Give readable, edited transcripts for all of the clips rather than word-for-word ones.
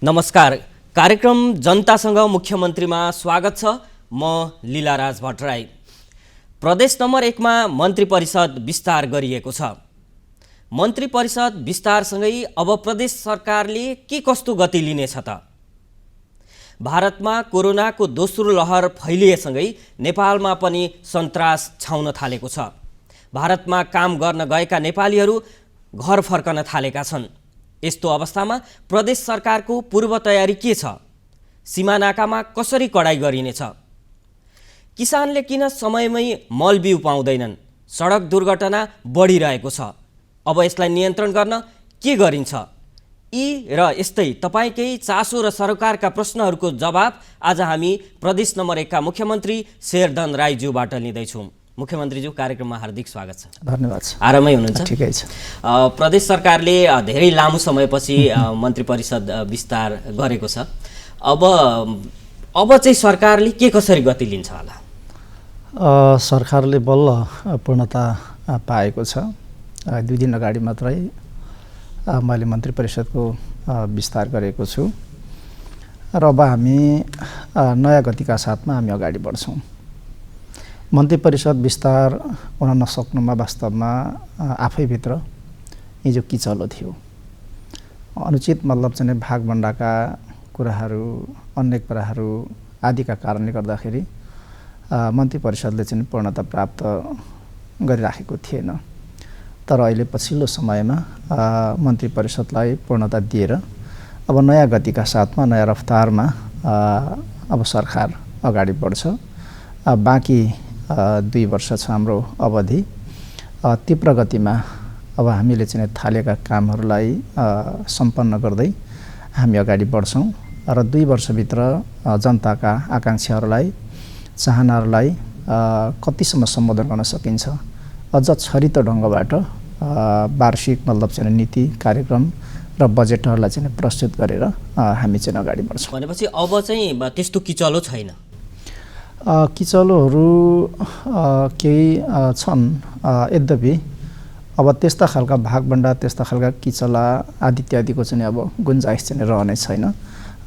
नमस्कार। कार्यक्रम जनतासँग मुख्यमन्त्रीमा स्वागत छ। म लीलाराज भट्टराई। प्रदेश नम्बर 1 मा मन्त्री परिषद विस्तार गरिएको छ। मन्त्री परिषद विस्तारसँगै अब प्रदेश सरकारले के कस्तो गति लिनेछ त? भारतमा कोरोनाको दोस्रो लहर फैलिएसँगै नेपालमा पनि सन्तास छाउन थालेको छ। भारतमा काम गर्न गएका नेपालीहरू घर फर्कन थालेका छन्। यस्तो अवस्थामा प्रदेश सरकारको पूर्व तयारी के छ? सीमानाकामा कसरी कडाई गरिनेछ? किसानले किन समयमै मल बिउ पाउँदैनन्? सडक दुर्घटना बढिरहेको छ। अब यसलाई नियन्त्रण गर्न के गरिन्छ? यी र यस्तै तपाईकै चासो र सरकारका प्रश्नहरूको जवाब आज हामी प्रदेश नम्बर 1 का मुख्यमन्त्री शेरधन राईज्यूबाट लिँदैछौँ। मुख्यमन्त्रीज्यू, कार्यक्रममा हार्दिक स्वागत छ। धन्यवाद। आरामै हुनुहुन्छ? ठिकै छ। प्रदेश सरकारले धेरै लामो समयपछि मन्त्री परिषद विस्तार गरेको छ। अब चाहिँ सरकारले के कसरी गति लिन्छ होला? सरकारले बल्ल पूर्णता पाएको छ। 2 दिन अगाडि मात्रै मैले मन्त्री परिषदको विस्तार गरेको छु र अब हामी नयाँ गतिका साथमा हामी अगाडि बढ्छौँ। मन्त्री परिषद विस्तार हुन नसक्नुमा वास्तवमा आफैभित्र हिजो किचलो थियो। अनुचित मतलब चाहिँ भागभण्डाका कुराहरू, अन्य कुराहरू आदिका कारणले गर्दाखेरि मन्त्री परिषदले चाहिँ पूर्णता प्राप्त गरिराखेको थिएन। तर अहिले पछिल्लो समयमा मन्त्री परिषदलाई पूर्णता दिएर अब नयाँ गतिका साथमा, नयाँ रफ्तारमा अब सरकार अगाडि बढ्छ। बाँकी 2 वर्ष छ हाम्रो अवधि। तीव्र गतिमा अब हामीले चाहिँ थालेका कामहरूलाई सम्पन्न गर्दै हामी अगाडि बढ्छौँ र 2 वर्षभित्र जनताका आकाङ्क्षाहरूलाई, चाहनाहरूलाई कतिसम्म सम्बोधन गर्न सकिन्छ, अझ छरितो ढङ्गबाट वार्षिक मतलब चाहिँ नीति, कार्यक्रम र बजेटहरूलाई चाहिँ प्रस्तुत गरेर हामी चाहिँ अगाडि बढ्छौँ। भनेपछि अब चाहिँ त्यस्तो किचलो छैन? किचलोहरू केही छन्। यद्यपि अब त्यस्ता खालका भागभण्डा, त्यस्ता खालका किचला आदि इत्यादिको चाहिँ अब गुन्जाइस चाहिँ रहने छैन।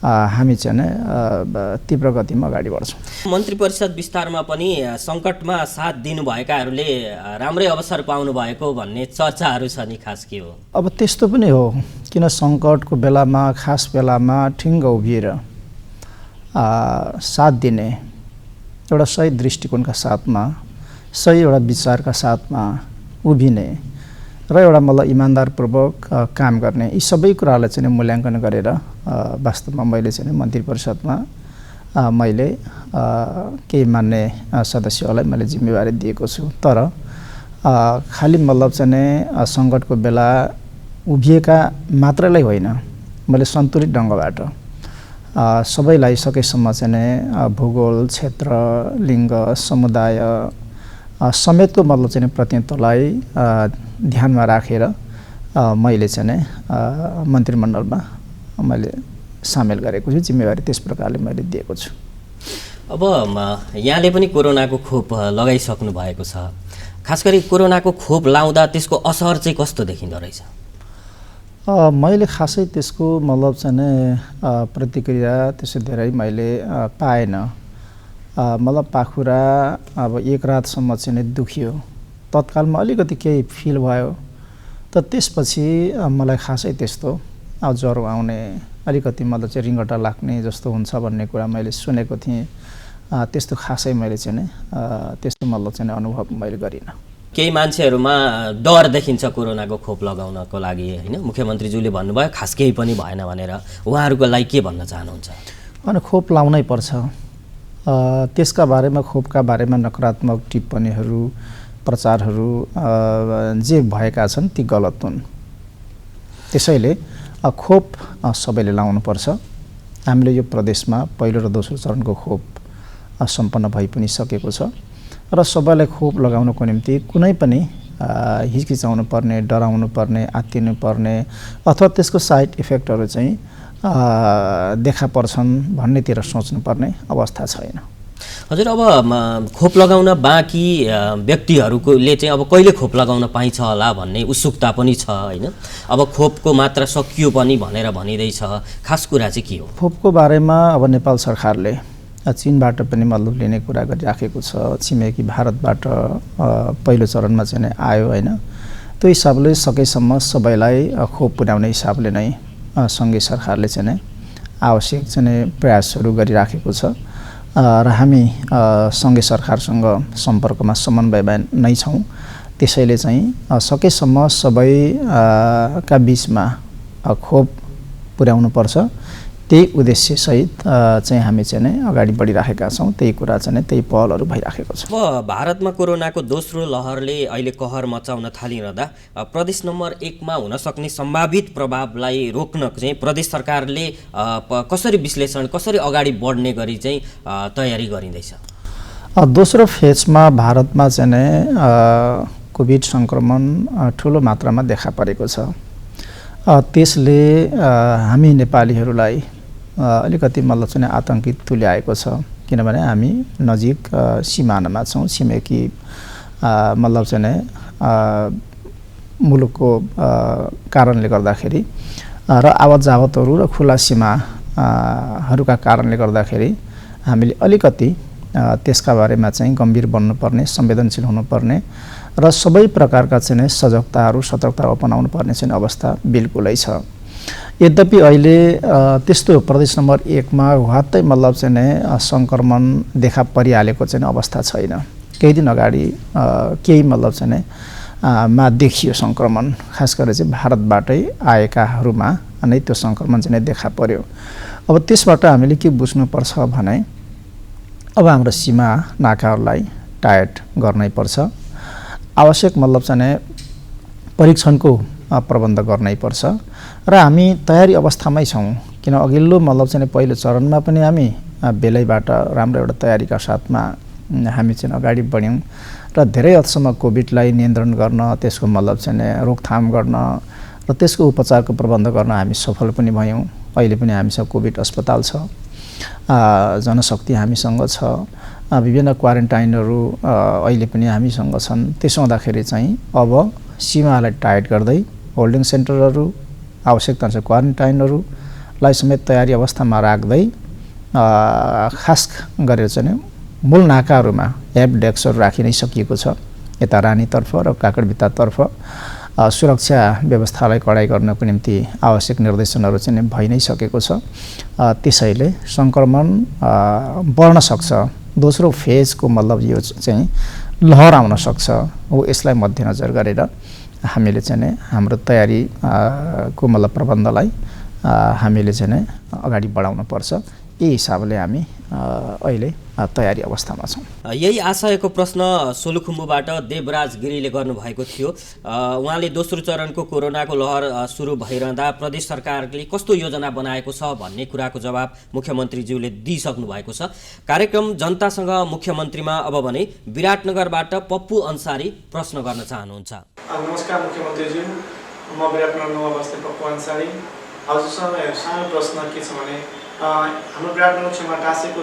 हामी चाहिँ तीव्र गतिमा अगाडि बढ्छौँ। मन्त्री परिषद विस्तारमा पनि सङ्कटमा साथ दिनुभएकाहरूले राम्रै अवसर पाउनु भएको भन्ने चर्चाहरू छ नि, खास के हो? अब त्यस्तो पनि हो। किन सङ्कटको बेलामा, खास बेलामा ठिङ्ग उभिएर साथ दिने, एउटा सही दृष्टिकोणका साथमा, सही एउटा विचारका साथमा उभिने र एउटा मतलब इमान्दारपूर्वक काम गर्ने, यी सबै कुराहरूलाई चाहिँ मूल्याङ्कन गरेर वास्तवमा मैले चाहिँ मन्त्री परिषदमा मैले केही मान्ने सदस्यहरूलाई मैले जिम्मेवारी दिएको छु। तर खालि मतलब चाहिँ सङ्कटको बेला उभिएका मात्रैलाई होइन, मैले सन्तुलित ढङ्गबाट सबैलाई सकेसम्म चाहिँ भूगोल, क्षेत्र, लिङ्ग, समुदाय समेतको मतलब चाहिँ प्रतिनिधित्वलाई ध्यानमा राखेर मैले चाहिँ मन्त्रीमण्डलमा मैले सामेल गरेको छु। जिम्मेवारी त्यस प्रकारले मैले दिएको छु। अब यहाँले पनि कोरोनाको खोप लगाइसक्नु भएको छ। खास गरी कोरोनाको खोप लाउँदा त्यसको असर चाहिँ कस्तो देखिँदो रहेछ? मैले खासै त्यसको मतलब चाहिँ प्रतिक्रिया त्यसो धेरै मैले पाएन। मतलब पाखुरा अब 1 रातसम्म चाहिँ दुखियो, तत्कालमा अलिकति केही फिल भयो। त त्यसपछि मलाई खासै त्यस्तो ज्वरो आउने, अलिकति मतलब चाहिँ रिङ्गटा लाग्ने जस्तो हुन्छ भन्ने कुरा मैले सुनेको थिएँ। त्यस्तो खासै मैले चाहिँ त्यस्तो मतलब चाहिँ अनुभव मैले गरिनँ। केही मान्छेहरूमा डर देखिन्छ कोरोनाको खोप लगाउनको लागि, होइन? मुख्यमन्त्रीज्यूले भन्नुभयो खास केही पनि भएन भनेर। उहाँहरूको लागि के भन्न चाहनुहुन्छ? अनि खोप लाउनै पर्छ। त्यसका बारेमा, खोपका बारेमा नकारात्मक टिप्पणीहरू, प्रचारहरू जे भएका छन् ती गलत हुन्। त्यसैले खोप सबैले लाउनुपर्छ। हामीले यो प्रदेशमा पहिलो र दोस्रो चरणको खोप सम्पन्न भइ पनि सकेको छ र सबैलाई खोप लगाउनको निम्ति कुनै पनि हिचकिचाउनु पर्ने, डराउनु पर्ने, आत्तिनु पर्ने अथवा त्यसको साइड इफेक्टहरू चाहिँ देखा पर्छन् भन्नेतिर सोच्नुपर्ने अवस्था छैन। हजुर, अब खोप लगाउन बाँकी व्यक्तिहरूले चाहिँ अब कहिले खोप लगाउन पाइन्छ होला भन्ने उत्सुकता पनि छ होइन। अब खोपको मात्रा सकियो पनि भनेर भनिँदैछ, खास कुरा चाहिँ के हो? खोपको बारेमा अब नेपाल सरकारले चीनबाट पनि मतलब लिने कुरा गरिराखेको छ। छिमेकी भारतबाट पहिलो चरणमा चाहिँ नै आयो होइन। त्यो हिसाबले सकेसम्म सबैलाई खोप पुर्याउने हिसाबले नै सङ्घीय सरकारले चाहिँ नै आवश्यक चाहिँ नै प्रयासहरू गरिराखेको छ र हामी सङ्घीय सरकारसँग सम्पर्कमा समन्वयमा नै छौँ। त्यसैले चाहिँ सकेसम्म सबैका बिचमा खोप पुर्याउनुपर्छ, त्यही उद्देश्यसहित चाहिँ हामी चाहिँ नै अगाडि बढिराखेका छौँ। त्यही कुरा चाहिँ नै त्यही पहलहरू भइराखेको छ। अब भारतमा कोरोनाको दोस्रो लहरले अहिले कहर मचाउन थालिरहँदा प्रदेश नम्बर 1 मा हुन सक्ने सम्भावित प्रभावलाई रोक्न चाहिँ प्रदेश सरकारले कसरी विश्लेषण, कसरी अगाडि बढ्ने गरी चाहिँ तयारी गरिँदैछ? दोस्रो फेजमा भारतमा चाहिँ नै कोभिड सङ्क्रमण ठुलो मात्रामा देखा परेको छ। त्यसले हामी नेपालीहरूलाई अलिकति मतलब चाहिँ आतङ्कित तुल्याएको छ, किनभने हामी नजिक सिमानामा छौँ। छिमेकी मतलब चाहिँ नै मुलुकको कारणले गर्दाखेरि र आवत जावतहरू र खुला सीमाहरूका कारणले गर्दाखेरि हामीले अलिकति त्यसका बारेमा चाहिँ गम्भीर बन्नुपर्ने, संवेदनशील हुनुपर्ने र सबै प्रकारका चाहिँ सजगताहरू, सतर्कता अपनाउनु पर्ने चाहिँ अवस्था बिल्कुलै छ। यद्यपि अहिले त्यस्तो प्रदेश नम्बर 1 मा वात्तै मतलब चाहिँ नै सङ्क्रमण देखा परिहालेको चाहिँ अवस्था छैन। केही दिन अगाडि केही मतलब चाहिँ नै मा देखियो सङ्क्रमण, खास गरेर चाहिँ भारतबाटै आएकाहरूमा नै त्यो सङ्क्रमण चाहिँ देखा पर्यो। अब त्यसबाट हामीले के बुझ्नुपर्छ भने अब हाम्रो सीमा नाकाहरूलाई टाइट गर्नै पर्छ। आवश्यक मतलब चाहिँ परीक्षणको प्रबन्ध गर्नै पर्छ र हामी तयारी अवस्थामै छौँ, किन अघिल्लो मतलब चाहिँ पहिलो चरणमा पनि हामी बेलैबाट राम्रो एउटा तयारीका साथमा हामी चाहिँ अगाडि बढ्यौँ र धेरै हदसम्म कोभिडलाई नियन्त्रण गर्न, त्यसको मतलब चाहिँ रोकथाम गर्न र त्यसको उपचारको प्रबन्ध गर्न हामी सफल पनि भयौँ। अहिले पनि हामीसँग कोभिड अस्पताल छ, जनशक्ति हामीसँग छ, विभिन्न क्वारेन्टाइनहरू अहिले पनि हामीसँग छन्। त्यसो हुँदाखेरि चाहिँ अब सीमालाई टाइट गर्दै होल्डिङ सेन्टरहरू, आवश्यकता अनुसार क्वारेन्टाइनहरूलाई समेत तयारी अवस्थामा राख्दै खास गरेर चाहिँ मूल नाकाहरूमा हेल्प डेस्कहरू राखि नै सकिएको छ। यता रानीतर्फ र काकडभित्तातर्फ सुरक्षा व्यवस्थालाई कडाइ गर्नको निम्ति आवश्यक निर्देशनहरू चाहिँ भइ नै सकेको छ। त्यसैले सङ्क्रमण बढ्न सक्छ, दोस्रो फेजको मतलब यो चाहिँ लहर आउन सक्छ। हो यसलाई मध्यनजर गरेर हामीले चाहिँ हाम्रो तयारी को मतलब प्रबन्धलाई हामीले चाहिँ अगाडि बढाउन पर्छ। यही हिसाबले हामी अहिले तयारी अवस्थामा छौँ। यही आशयको प्रश्न सोलुखुम्बुबाट देवराज गिरीले गर्नुभएको थियो। उहाँले दोस्रो चरणको कोरोनाको लहर सुरु भइरहँदा प्रदेश सरकारले कस्तो योजना बनाएको छ भन्ने कुराको जवाब मुख्यमन्त्रीज्यूले दिइसक्नु भएको छ। कार्यक्रम जनतासँग मुख्यमन्त्रीमा अब भने विराटनगरबाट पप्पू अन्सारी प्रश्न गर्न चाहनुहुन्छ। नमस्कार मुख्यमन्त्रीज्यू, म विराटनगर 9 बस्ने पप्पू अन्सारी। हजुरसँग सानो प्रश्न के छ भने हाम्रो विराटनगर छेउमा टाँसेको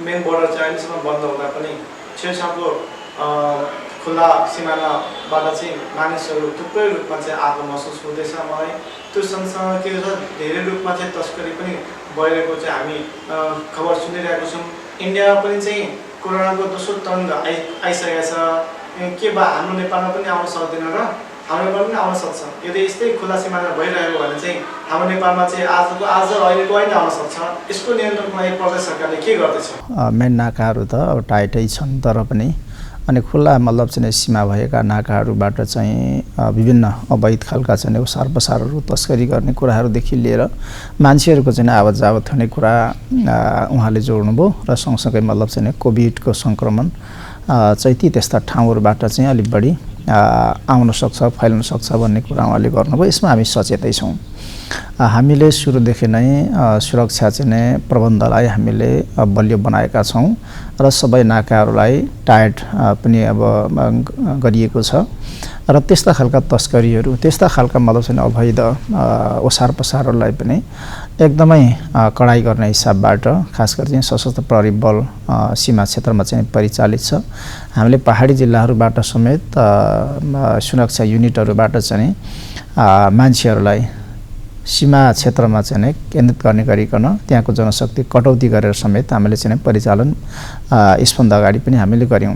मेन बोर्डर चाहिँ अहिलेसम्म बन्द हुँदा पनि छेउछाउको खुल्ला सिमानाबाट चाहिँ मानिसहरू थुप्रै रूपमा चाहिँ आएको महसुस हुँदैछ मलाई। त्यो सँगसँगै के छ, धेरै रूपमा चाहिँ तस्करी पनि भइरहेको चाहिँ हामी खबर सुनिरहेको छौँ। इन्डियामा पनि चाहिँ कोरोनाको दोस्रो तरङ्ग आइसकेको छ। के बा हाम्रो नेपालमा पनि आउन सक्दैन र हाम्रो नेपालमा पनि आउन सक्छ। यदि यस्तै खुल्ला सिमाना भइरहेको भने चाहिँ हाम्रो नेपालमा चाहिँ आज अहिलेको होइन आउन सक्छ। यसको नियन्त्रणको लागि प्रदेश सरकारले के गर्दैछ? मेन नाकाहरू त अब टाइटै छन्, तर पनि अनि खुल्ला मतलब चाहिँ सीमा भएका नाकाहरूबाट चाहिँ विभिन्न अवैध खालका चाहिँ ओसार पसारहरू, तस्करी गर्ने कुराहरूदेखि लिएर मान्छेहरूको चाहिँ आवत जावत हुने कुरा उहाँले जोड्नुभयो र सँगसँगै मतलब चाहिँ कोभिडको सङ्क्रमण चाहिँ ती त्यस्ता ठाउँहरूबाट चाहिँ अलिक बढी आउन सक्छ, फैलन सक्छ भन्ने कुरा उहाँले गर्नुभयो। यसमा हामी सचेतै छौँ। हामीले सुरुदेखि नै सुरक्षा चाहिँ नै प्रबन्धलाई हामीले बलियो बनाएका छौँ र सबै नाकाहरूलाई टाइट पनि अब गरिएको छ। र त्यस्ता खालका तस्करीहरू त्यस्ता खालका मतलब चाहिँ अवैध ओसार पसारहरूलाई पनि एकदमै कडाई गर्ने हिसाबबाट खास गरी चाहिँ सशस्त्र प्रहरी बल सीमा क्षेत्रमा चाहिँ परिचालित छ। हामीले पहाडी जिल्लाहरूबाट समेत सुरक्षा युनिटहरूबाट चाहिँ मान्छेहरूलाई सीमा क्षेत्रमा चाहिँ केन्द्रित गर्ने गरिकन त्यहाँको जनशक्ति कटौती गरेर समेत हामीले चाहिँ परिचालन यसभन्दा अगाडि पनि हामीले गऱ्यौँ।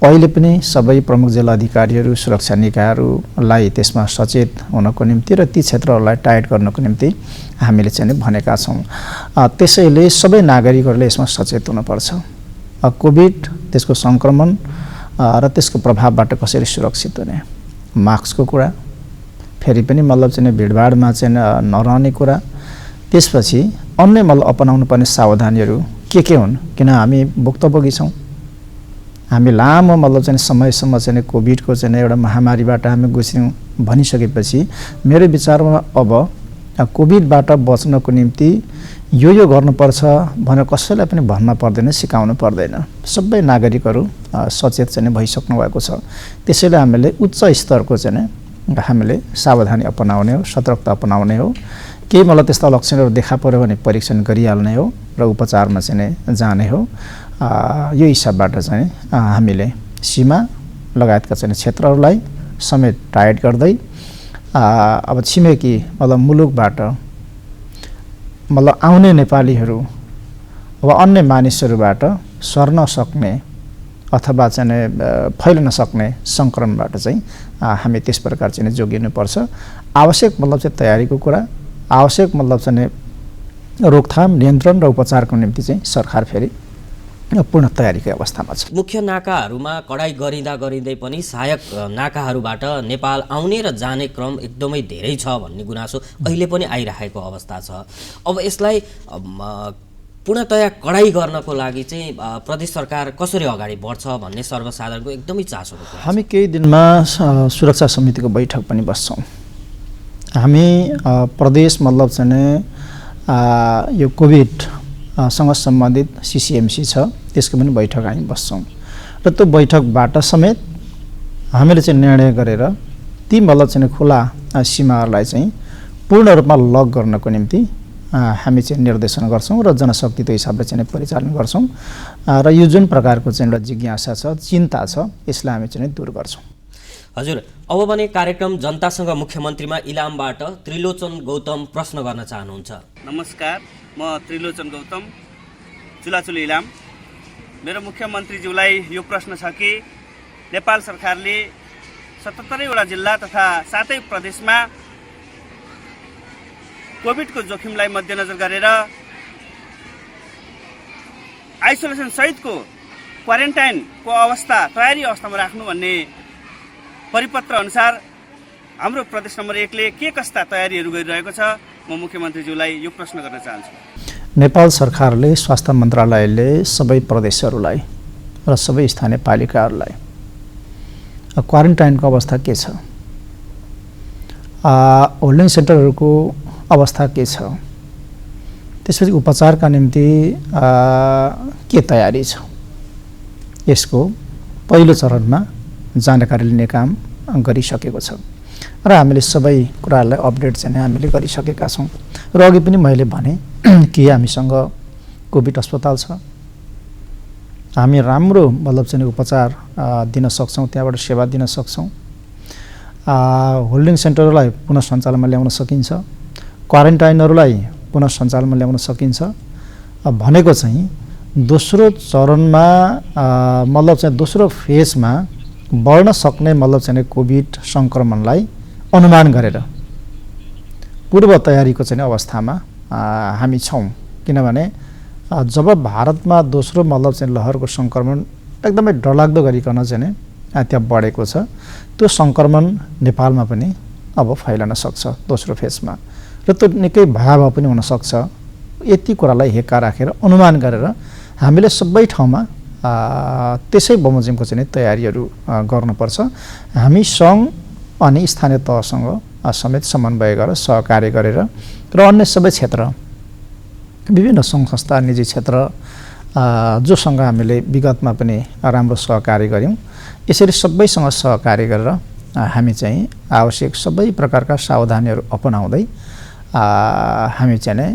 अहिले पनि सबै प्रमुख जिल्ला अधिकारीहरू सुरक्षा निकायहरूलाई त्यसमा सचेत हुनको निम्ति र ती क्षेत्रहरूलाई टाइट गर्नको निम्ति हामीले चाहिँ भनेका छौँ। त्यसैले सबै नागरिकहरूले यसमा सचेत हुनुपर्छ। कोभिड त्यसको सङ्क्रमण र त्यसको प्रभावबाट कसरी सुरक्षित हुने, मास्कको कुरा, फेरि पनि मतलब चाहिँ भिडभाडमा चाहिँ नरहने कुरा, त्यसपछि अन्य मतलब अपनाउनु पर्ने सावधानीहरू के हुन्। किन हामी भुक्तभोगी छौँ, हामी लामो मतलब चाहिँ समयसम्म चाहिँ कोभिडको चाहिँ एउटा महामारीबाट हामी गुज्र्यौँ भनिसकेपछि मेरो विचारमा अब कोभिडबाट बच्नको निम्ति यो गर्नुपर्छ भनेर कसैलाई पनि भन्न पर्दैन, सिकाउनु पर्दैन। सबै नागरिकहरू सचेत चाहिँ भइसक्नु भएको छ। त्यसैले हामीले उच्च स्तरको चाहिँ हामीले सावधानी अपनाउने हो, सतर्कता अपनाउने हो। केही मतलब त्यस्ता लक्षणहरू देखा पर्यो भने परीक्षण गरिहाल्ने हो र उपचारमा चाहिँ जाने हो। यो हिसाबबाट चाहिँ हामीले सीमा लगायतका चाहिँ क्षेत्रहरूलाई समेत टाइट गर्दै अब छिमेकी मतलब मुलुकबाट मतलब आउने नेपालीहरू अब अन्य मानिसहरूबाट सर्न सक्ने अथवा चाहिँ फैलन सक्ने सङ्क्रमणबाट चाहिँ हामी त्यस प्रकार चाहिँ जोगिनुपर्छ। आवश्यक मतलब चाहिँ तयारीको कुरा, आवश्यक मतलब चाहिँ रोकथाम नियन्त्रण र उपचारको निम्ति चाहिँ सरकार फेरि पूर्ण तयारीकै अवस्थामा छ। मुख्य नाकाहरूमा कडाई गरिँदै पनि सहायक नाकाहरूबाट नेपाल आउने र जाने क्रम एकदमै धेरै छ भन्ने गुनासो अहिले पनि आइरहेको अवस्था छ। अब यसलाई पूर्णतया कडाई गर्नको लागि चाहिँ प्रदेश सरकार कसरी अगाडि बढ्छ भन्ने सर्वसाधारणको एकदमै चासोको कुरा छ। हामी केही दिनमा सुरक्षा समितिको बैठक पनि बस्छौँ। हामी प्रदेश मतलब चाहिँ यो कोभिडसँग सम्बन्धित CCMC छ, त्यसको पनि बैठक हामी बस्छौँ र त्यो बैठकबाट समेत हामीले चाहिँ निर्णय गरेर ती मतलब चाहिँ खुला सीमाहरूलाई चाहिँ पूर्ण रूपमा लक गर्नको निम्ति हामी चाहिँ निर्देशन गर्छौँ र जनशक्ति त्यो हिसाबले चाहिँ परिचालन गर्छौँ र यो जुन प्रकारको चाहिँ एउटा जिज्ञासा छ, चिन्ता छ, यसलाई हामी चाहिँ दूर गर्छौँ। हजुर, अब भने कार्यक्रम जनतासँग मुख्यमन्त्रीमा इलामबाट त्रिलोचन गौतम प्रश्न गर्न चाहनुहुन्छ। नमस्कार, म त्रिलोचन गौतम, चुलाचुली इलाम। मेरो मुख्यमन्त्रीज्यूलाई यो प्रश्न छ कि नेपाल सरकारले 77वटा जिल्ला तथा 7 प्रदेशमा कोभिडको जोखिमलाई मध्यनजर गरेर आइसोलेसन सहितको क्वारेन्टाइनको अवस्था तयारी अवस्थामा राख्नु भन्ने परिपत्र अनुसार हाम्रो प्रदेश नम्बर 1 ले के कस्ता तयारीहरू गरिरहेको छ, म मुख्यमन्त्रीज्यूलाई यो प्रश्न गर्न चाहन्छु। नेपाल सरकारले स्वास्थ्य मन्त्रालयले सबै प्रदेशहरूलाई र सबै स्थानीय पालिकाहरूलाई क्वारेन्टाइनको अवस्था के छ, होल्डिङ सेन्टरहरूको अवस्था के छ, त्यसपछि उपचारका निम्ति के तयारी छ, यसको पहिलो चरणमा जानकारी लिने काम गरिसकेको छ र हामीले सबै कुराहरूलाई अपडेट चाहिँ हामीले गरिसकेका छौँ। र अघि पनि मैले भने कि हामीसँग कोभिड अस्पताल छ, हामी राम्रो मतलब चाहिँ उपचार दिन सक्छौँ, त्यहाँबाट सेवा दिन सक्छौँ। होल्डिङ सेन्टरहरूलाई पुनः सञ्चालनमा ल्याउन सकिन्छ, क्वारेन्टाइनहरूलाई पुनः सञ्चालनमा ल्याउन सकिन्छ। भनेको चाहिँ दोस्रो चरणमा मतलब चाहिँ दोस्रो फेजमा बढ्न सक्ने मतलब चाहिँ कोभिड सङ्क्रमणलाई अनुमान गरेर पूर्व तयारीको चाहिँ अवस्थामा हामी छौँ। किनभने जब भारतमा दोस्रो मतलब चाहिँ लहरको सङ्क्रमण एकदमै डरलाग्दो गरिकन चाहिँ त्यहाँ बढेको छ, त्यो सङ्क्रमण नेपालमा पनि अब फैलन सक्छ दोस्रो फेजमा र त्यो निकै भयावह पनि हुनसक्छ। यति कुरालाई हेक्का राखेर अनुमान गरेर हामीले सबै ठाउँमा त्यसै बमोजिमको चाहिँ तयारीहरू गर्नुपर्छ। हामी सङ्घ अनि स्थानीय तहसँग समेत समन्वय गरेर सहकार्य गरेर र अन्य सबै क्षेत्र विभिन्न सङ्घ संस्था निजी क्षेत्र जोसँग हामीले विगतमा पनि राम्रो सहकार्य गऱ्यौँ, यसरी सबैसँग सहकार्य गरेर हामी चाहिँ आवश्यक सबै प्रकारका सावधानीहरू अपनाउँदै हामी चाहिँ नै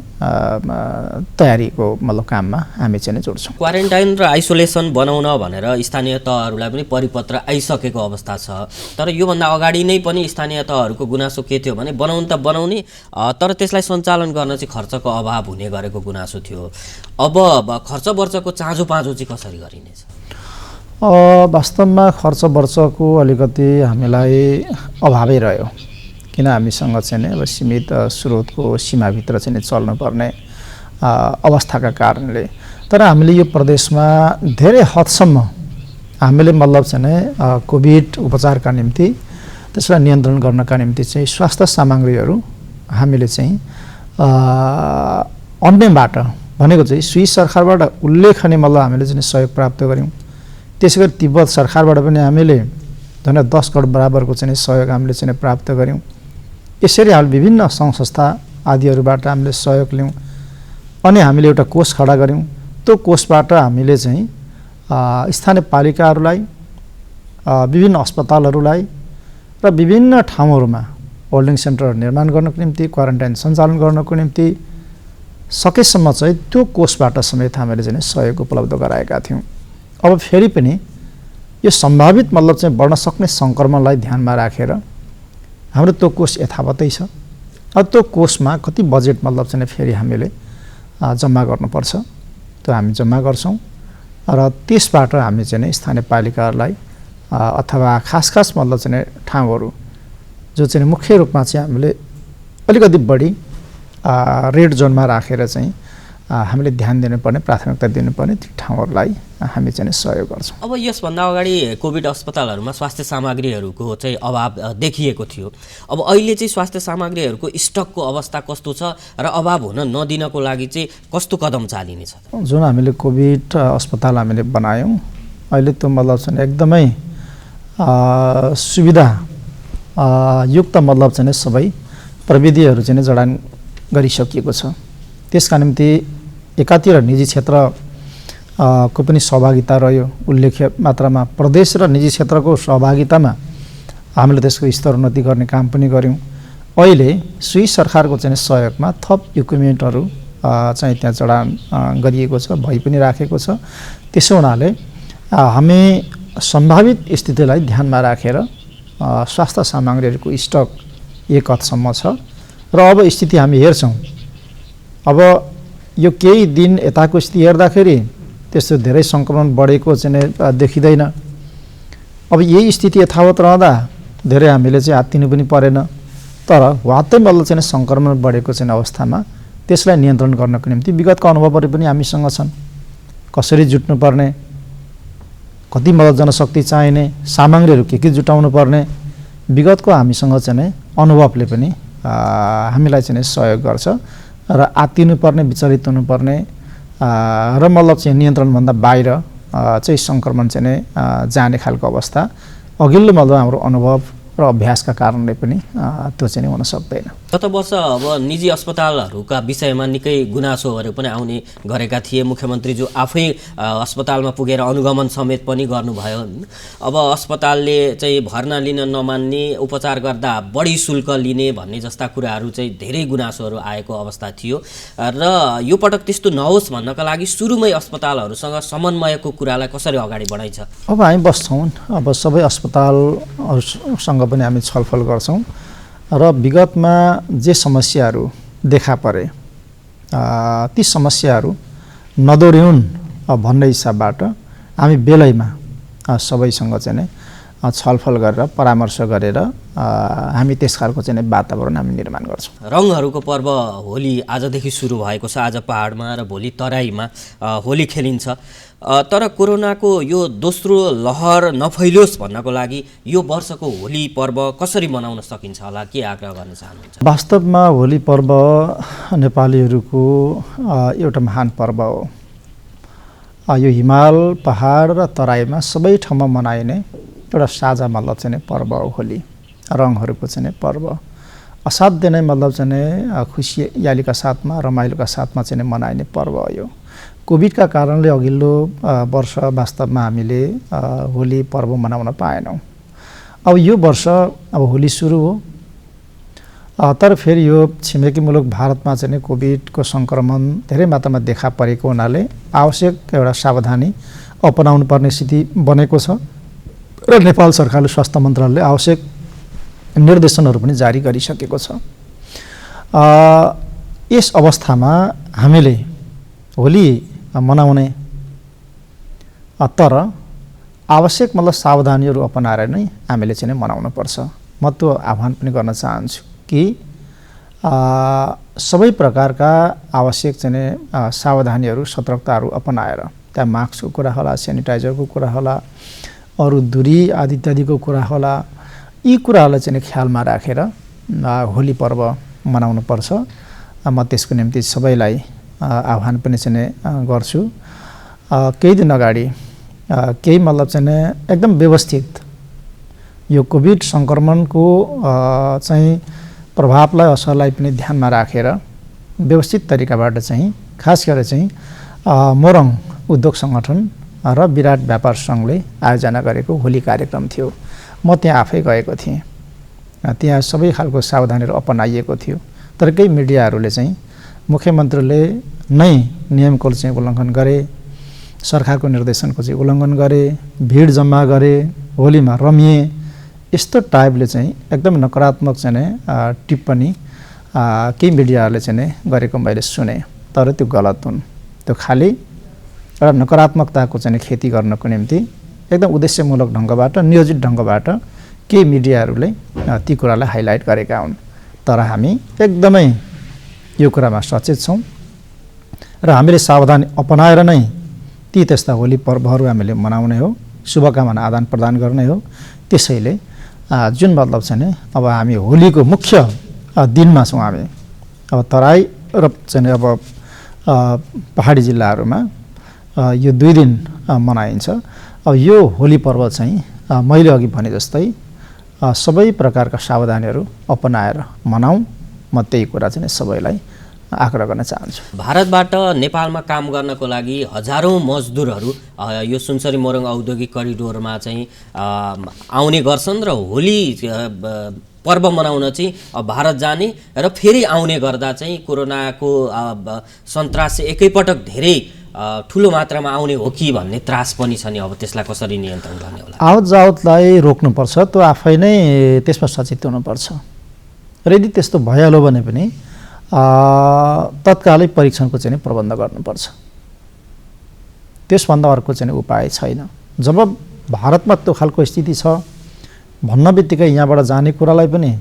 तयारीको मतलब काममा हामी चाहिँ नै जोड्छौँ। क्वारेन्टाइन र आइसोलेसन बनाउन भनेर स्थानीय तहहरूलाई पनि परिपत्र आइसकेको अवस्था छ, तर योभन्दा अगाडि नै पनि स्थानीय तहहरूको गुनासो के थियो भने बनाउन त बनाउने, तर त्यसलाई सञ्चालन गर्न चाहिँ खर्चको अभाव हुने गरेको गुनासो थियो। अब खर्च वर्चको चाँजो पाँजो चाहिँ कसरी गरिनेछ? वास्तवमा खर्च वर्चको अलिकति हामीलाई अभावै रह्यो, किन हामीसँग चाहिँ नि अब सीमित स्रोतको सीमाभित्र चाहिँ चल्नुपर्ने अवस्थाका कारणले। तर हामीले यो प्रदेशमा धेरै हदसम्म हामीले मतलब चाहिँ नि कोभिड उपचारका निम्ति त्यसलाई नियन्त्रण गर्नका निम्ति चाहिँ स्वास्थ्य सामग्रीहरू हामीले चाहिँ अन्यबाट भनेको चाहिँ स्विस सरकारबाट उल्लेखनीय मतलब हामीले चाहिँ सहयोग प्राप्त गऱ्यौँ। त्यसै गरी तिब्बत सरकारबाट पनि हामीले झन् 10 करोड बराबरको चाहिँ सहयोग हामीले चाहिँ प्राप्त गऱ्यौँ। यसरी हामीले विभिन्न सङ्घ संस्था आदिहरूबाट हामीले सहयोग लियौँ अनि हामीले एउटा कोष खडा गऱ्यौँ। त्यो कोषबाट हामीले चाहिँ स्थानीय पालिकाहरूलाई, विभिन्न अस्पतालहरूलाई र विभिन्न ठाउँहरूमा होल्डिङ सेन्टर निर्माण गर्नको निम्ति, क्वारेन्टाइन सञ्चालन गर्नको निम्ति सकेसम्म चाहिँ त्यो कोषबाट समेत हामीले चाहिँ सहयोग उपलब्ध गराएका थियौँ। अब फेरि पनि यो सम्भावित मतलब चाहिँ बढ्न सक्ने सङ्क्रमणलाई ध्यानमा राखेर हाम्रो त्यो कोष यथावतै छ। अब त्यो कोषमा कति बजेट मतलब चाहिँ फेरि हामीले जम्मा गर्नुपर्छ, त्यो हामी जम्मा गर्छौँ र त्यसबाट हामी चाहिँ स्थानीय पालिकाहरूलाई अथवा खास मतलब चाहिँ ठाउँहरू जो चाहिँ मुख्य रूपमा चाहिँ हामीले अलिकति बढी रेड जोनमा राखेर चाहिँ हामीले ध्यान दिनुपर्ने, प्राथमिकता दिनुपर्ने ती ठाउँहरूलाई हामी चाहिँ सहयोग गर्छौँ। अब यसभन्दा अगाडि कोभिड अस्पतालहरूमा स्वास्थ्य सामग्रीहरूको चाहिँ अभाव देखिएको थियो। अब अहिले चाहिँ स्वास्थ्य सामग्रीहरूको स्टकको अवस्था कस्तो छ र अभाव हुन नदिनको लागि चाहिँ कस्तो कदम चालिनेछ? जुन हामीले कोभिड अस्पताल हामीले बनायौँ अहिले त्यो मतलब चाहिँ एकदमै सुविधा युक्त मतलब चाहिँ सबै प्रविधिहरू चाहिँ जडान गरिसकिएको छ। त्यसका निम्ति एकातिर निजी क्षेत्र को पनि सहभागिता रह्यो उल्लेख्य मात्रामा। प्रदेश र निजी क्षेत्रको सहभागितामा हामीले त्यसको स्तरोन्नति गर्ने काम पनि गऱ्यौँ। अहिले स्विस सरकारको चाहिँ सहयोगमा थप इक्विपमेन्टहरू चाहिँ त्यहाँ जडान गरिएको छ, भइ पनि राखेको छ। त्यसो हुनाले हामी सम्भावित स्थितिलाई ध्यानमा राखेर स्वास्थ्य सामग्रीहरूको स्टक एक हदसम्म छ र अब स्थिति हामी हेर्छौँ। अब यो केही दिन यताको स्थिति हेर्दाखेरि त्यस्तो धेरै सङ्क्रमण बढेको चाहिँ देखिँदैन। अब यही स्थिति यथावत रहँदा धेरै हामीले चाहिँ हात्तिनु पनि परेन, तर वास्तै मतलब चाहिँ सङ्क्रमण बढेको चाहिँ अवस्थामा त्यसलाई नियन्त्रण गर्नको निम्ति विगतको अनुभवहरू पनि हामीसँग छन्। कसरी जुट्नुपर्ने, कति मतलब जनशक्ति चाहिने, सामग्रीहरू के जुटाउनु पर्ने, विगतको हामीसँग चाहिँ अनुभवले पनि हामीलाई चाहिँ सहयोग गर्छ र आत्तिनुपर्ने, विचलित हुनुपर्ने र मतलब चाहिँ नियन्त्रणभन्दा बाहिर चाहिँ सङ्क्रमण चाहिँ जाने खालको अवस्था अघिल्लो मतलब हाम्रो अनुभव र अभ्यासका कारणले पनि त्यो चाहिँ हुन सक्दैन। गत वर्ष अब निजी अस्पतालहरूका विषयमा निकै गुनासोहरू पनि आउने गरेका थिए। मुख्यमन्त्रीज्यू आफै अस्पतालमा पुगेर अनुगमन समेत पनि गर्नुभयो। अब अस्पतालले चाहिँ भर्ना लिन नमान्ने, उपचार गर्दा बढी शुल्क लिने भन्ने जस्ता कुराहरू चाहिँ धेरै गुनासोहरू आएको अवस्था थियो र यो पटक त्यस्तो नहोस् भन्नका लागि सुरुमै अस्पतालहरूसँग समन्वयको कुरालाई कसरी अगाडि बढाइन्छ? अब हामी बस्छौँ, अब सबै अस्पतालहरूसँग पनि हामी छलफल गर्छौँ र विगतमा जे समस्याहरू देखा परे ती समस्याहरू नदोहोरिउन् भन्ने हिसाबबाट हामी बेलैमा सबैसँग चाहिँ छलफल गरेर परामर्श गरेर हामी त्यस खालको चाहिँ वातावरण हामी निर्माण गर्छौँ। रङहरूको पर्व होली आजदेखि सुरु भएको छ। आज पहाडमा र भोलि तराईमा होली खेलिन्छ। तर कोरोनाको यो दोस्रो लहर नफैलियोस् भन्नको लागि यो वर्षको होली पर्व कसरी मनाउन सकिन्छ होला, के आग्रह गर्न चाहनुहुन्छ? वास्तवमा होली पर्व नेपालीहरूको एउटा महान पर्व हो। यो हिमाल, पहाड र तराईमा सबै ठाउँमा मनाइने एउटा साझा मतलब चाहिँ पर्व हो होली। रङहरूको चाहिँ पर्व असाध्य नै मतलब चाहिँ खुसियालीका साथमा, रमाइलोका साथमा चाहिँ मनाइने पर्व हो यो। कोभिडका कारणले अघिल्लो वर्ष वास्तवमा हामीले होली पर्व मनाउन पाएनौँ। अब यो वर्ष अब होली सुरु हो, तर फेरि यो छिमेकी मुलुक भारतमा चाहिँ कोभिडको सङ्क्रमण धेरै मात्रामा देखा परेको हुनाले आवश्यक एउटा सावधानी अपनाउनु पर्ने स्थिति बनेको छ र नेपाल सरकारले स्वास्थ्य मन्त्रालयले आवश्यक निर्देशनहरू पनि जारी गरिसकेको छ। यस अवस्थामा हामीले होली मनाउने तर आवश्यक मतलब सावधानीहरू अपनाएर नै हामीले चाहिँ मनाउनुपर्छ। म त्यो आह्वान पनि गर्न चाहन्छु कि सबै प्रकारका आवश्यक चाहिँ सावधानीहरू सतर्कताहरू अपनाएर, त्यहाँ मास्कको कुरा होला, सेनिटाइजरको कुरा होला, अरू दूरी आदि इत्यादिको कुरा होला, यी कुराहरूलाई चाहिँ ख्यालमा राखेर होली पर्व मनाउनुपर्छ। म त्यसको निम्ति सबैलाई आह्वान पनि चाहिँ गर्छु। केही दिन अगाडि केही मतलब चाहिँ एकदम व्यवस्थित यो कोभिड सङ्क्रमणको चाहिँ प्रभावलाई, असरलाई पनि ध्यानमा राखेर व्यवस्थित तरिकाबाट चाहिँ खास गरेर चाहिँ मोरङ उद्योग सङ्गठन र विराट व्यापार सङ्घले आयोजना गरेको होली कार्यक्रम थियो। म त्यहाँ आफै गएको थिएँ। त्यहाँ सबै खालको सावधानीहरू अपनाइएको थियो, तर केही मिडियाहरूले चाहिँ मुख्यमन्त्रीले नै नियमको चाहिँ उल्लङ्घन गरे, सरकारको निर्देशनको चाहिँ उल्लङ्घन गरे, भिड जम्मा गरे, होलीमा रमिए, यस्तो टाइपले चाहिँ एकदम नकारात्मक चाहिँ टिप्पणी केही मिडियाहरूले चाहिँ गरेको मैले सुने। तर त्यो गलत हुन्। त्यो खालि एउटा नकारात्मकताको चाहिँ खेती गर्नको निम्ति एकदम उद्देश्यमूलक ढङ्गबाट, नियोजित ढङ्गबाट केही मिडियाहरूले ती कुरालाई हाइलाइट गरेका हुन्। तर हामी एकदमै यो कुरामा सचेत छौँ र हामीले सावधानी अपनाएर नै ती त्यस्ता होली पर्वहरू हामीले मनाउने हो, शुभकामना आदान प्रदान गर्ने हो। त्यसैले जुन मतलब चाहिँ अब हामी होलीको मुख्य दिनमा छौँ। हामी अब तराई र चाहिँ अब पहाडी जिल्लाहरूमा यो 2 दिन मनाइन्छ। अब यो होली पर्व चाहिँ मैले अघि भने जस्तै सबै प्रकारका सावधानीहरू अपनाएर मनाऊँ। म त्यही कुरा चाहिँ सबैलाई आग्रह गर्न चाहन्छु। भारतबाट नेपालमा काम गर्नको लागि हजारौँ मजदुरहरू यो सुनसरी मोरङ औद्योगिक करिडोरमा चाहिँ आउने गर्छन् र होली पर्व मनाउन चाहिँ भारत जाने र फेरि आउने गर्दा चाहिँ कोरोनाको सन्तास एकैपटक धेरै ठुलो मात्रामा आउने हो कि भन्ने त्रास पनि छ नि। अब त्यसलाई कसरी नियन्त्रण गर्ने होला? आवत जावतलाई रोक्नुपर्छ, त्यो आफै नै त्यसमा सचेत हुनुपर्छ। र यदि त्यस्तो भइहाल्यो भने पनि तत्कालै परीक्षणको चाहिँ प्रबन्ध गर्नुपर्छ। त्यसभन्दा अर्को चाहिँ उपाय छैन। जब भारतमा त्यो खालको स्थिति छ भन्न बित्तिकै यहाँबाट जाने कुरालाई पनि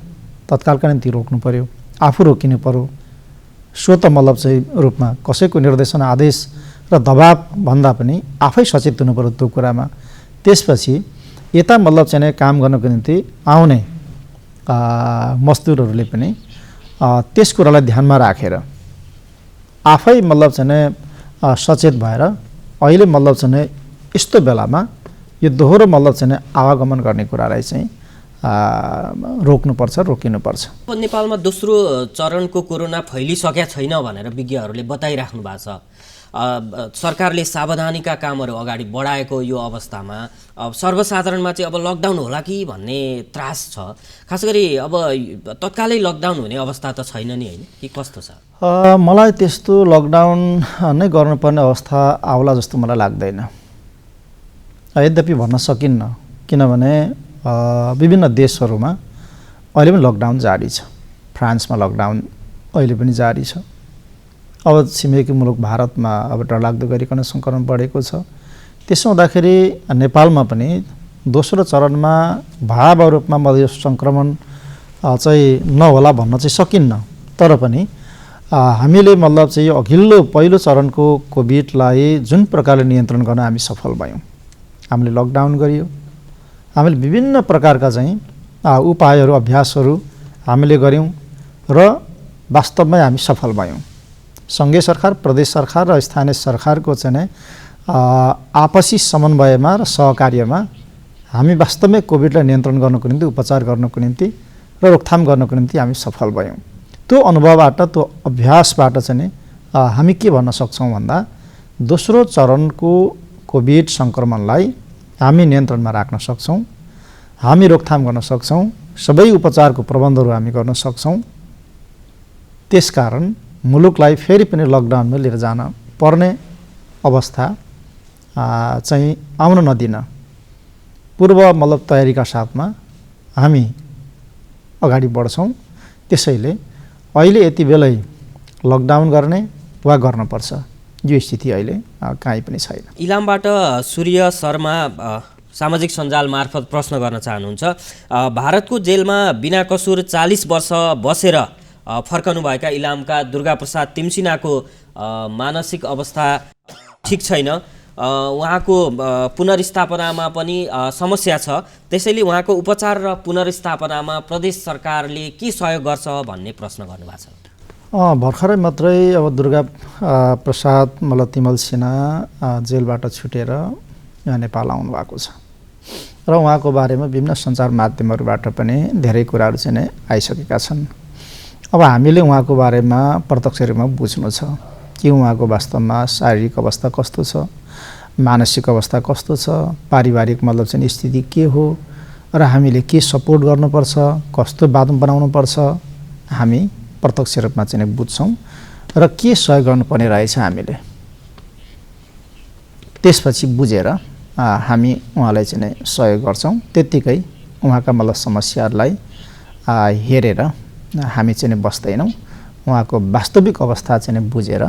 तत्कालका निम्ति रोक्नु पर्यो, आफू रोकिनु पर्यो। सो त मतलब चाहिँ रूपमा कसैको निर्देशन, आदेश र दबाब भन्दा पनि आफै सचेत हुनु पर्यो त्यो कुरामा। त्यसपछि यता मतलब चाहिँ काम गर्नको निम्ति आउने मजदुरहरूले पनि त्यस कुरालाई ध्यानमा राखेर आफै मतलब चाहिँ सचेत भएर अहिले मतलब चाहिँ यस्तो बेलामा यो दोहोरो मतलब चाहिँ आवागमन गर्ने कुरालाई चाहिँ रोक्नुपर्छ, रोकिनुपर्छ। नेपालमा दोस्रो चरणको कोरोना फैलिसकेका छैन भनेर विज्ञहरूले बताइराख्नु भएको छ। सरकारले सावधानीका कामहरू अगाडि बढाएको यो अवस्थामा अब सर्वसाधारणमा चाहिँ अब लकडाउन होला कि भन्ने त्रास छ। खास गरी अब तत्कालै लकडाउन हुने अवस्था त छैन नि, होइन कि कस्तो छ? मलाई त्यस्तो लकडाउन नै गर्नुपर्ने अवस्था आउला जस्तो मलाई लाग्दैन। यद्यपि भन्न सकिन्न, किनभने विभिन्न देशहरूमा अहिले पनि लकडाउन जारी छ। फ्रान्समा लकडाउन अहिले पनि जारी छ। अब छिमेकी मुलुक भारतमा अब डरलाग्दो गरिकन सङ्क्रमण बढेको छ। त्यसो हुँदाखेरि नेपालमा पनि दोस्रो चरणमा भयावह रूपमा मधेस सङ्क्रमण चाहिँ नहोला भन्न चाहिँ सकिन्न। तर पनि हामीले मतलब चाहिँ यो अघिल्लो पहिलो चरणको कोभिडलाई जुन प्रकारले नियन्त्रण गर्न हामी सफल भयौँ। हामीले लकडाउन गरियो, हामीले विभिन्न प्रकारका चाहिँ उपायहरू, अभ्यासहरू हामीले गऱ्यौँ र वास्तवमै हामी सफल भयौँ। सङ्घीय सरकार, प्रदेश सरकार र स्थानीय सरकारको चाहिँ आपसी समन्वयमा र सहकार्यमा हामी वास्तवमै कोभिडलाई नियन्त्रण गर्नको निम्ति, उपचार गर्नको निम्ति र रोकथाम गर्नको निम्ति हामी सफल भयौँ। त्यो अनुभवबाट, त्यो अभ्यासबाट चाहिँ हामी के भन्न सक्छौँ भन्दा दोस्रो चरणको कोभिड सङ्क्रमणलाई हामी नियन्त्रणमा राख्न सक्छौँ हामी रोकथाम गर्न सक्छौँ, सबै उपचारको प्रबन्धहरू हामी गर्न सक्छौँ। त्यसकारण मुलुकलाई फेरि पनि लकडाउनमा लिएर जान पर्ने अवस्था चाहिँ आउन नदिन पूर्व मतलब तयारीका साथमा हामी अगाडि बढ्छौँ। त्यसैले अहिले यति बेलै लकडाउन गर्ने वा गर्नुपर्छ यो स्थिति अहिले काहीँ पनि छैन। इलामबाट सूर्य शर्मा सामाजिक सञ्जाल मार्फत प्रश्न गर्न चाहनुहुन्छ। भारतको जेलमा बिना कसुर 40 वर्ष बसेर फर्कनुभएका इलामका दुर्गाप्रसाद तिमसिनाको मानसिक अवस्था ठिक छैन, उहाँको पुनर्स्थापनामा पनि समस्या छ। त्यसैले उहाँको उपचार र पुनर्स्थापनामा प्रदेश सरकारले के सहयोग गर्छ भन्ने प्रश्न गर्नुभएको छ। भर्खरै मात्रै अब दुर्गा प्रसाद मतलब तिमल सिन्हा जेलबाट छुटेर यहाँ नेपाल आउनुभएको छ र उहाँको बारेमा विभिन्न सञ्चार माध्यमहरूबाट पनि धेरै कुराहरू चाहिँ नै आइसकेका छन्। अब हामीले उहाँको बारेमा प्रत्यक्ष रूपमा बुझ्नु छ कि उहाँको वास्तवमा शारीरिक अवस्था कस्तो छ, मानसिक अवस्था कस्तो छ, पारिवारिक मतलब चाहिँ स्थिति के हो र हामीले के सपोर्ट गर्नुपर्छ, कस्तो बाटो बनाउनुपर्छ हामी प्रत्यक्ष रूपमा चाहिँ बुझ्छौँ र के सहयोग गर्नुपर्ने रहेछ हामीले त्यसपछि बुझेर हामी उहाँलाई चाहिँ सहयोग गर्छौँ। त्यत्तिकै उहाँका मतलब समस्याहरूलाई हेरेर हामी चाहिँ बस्दैनौँ, उहाँको वास्तविक अवस्था चाहिँ बुझेर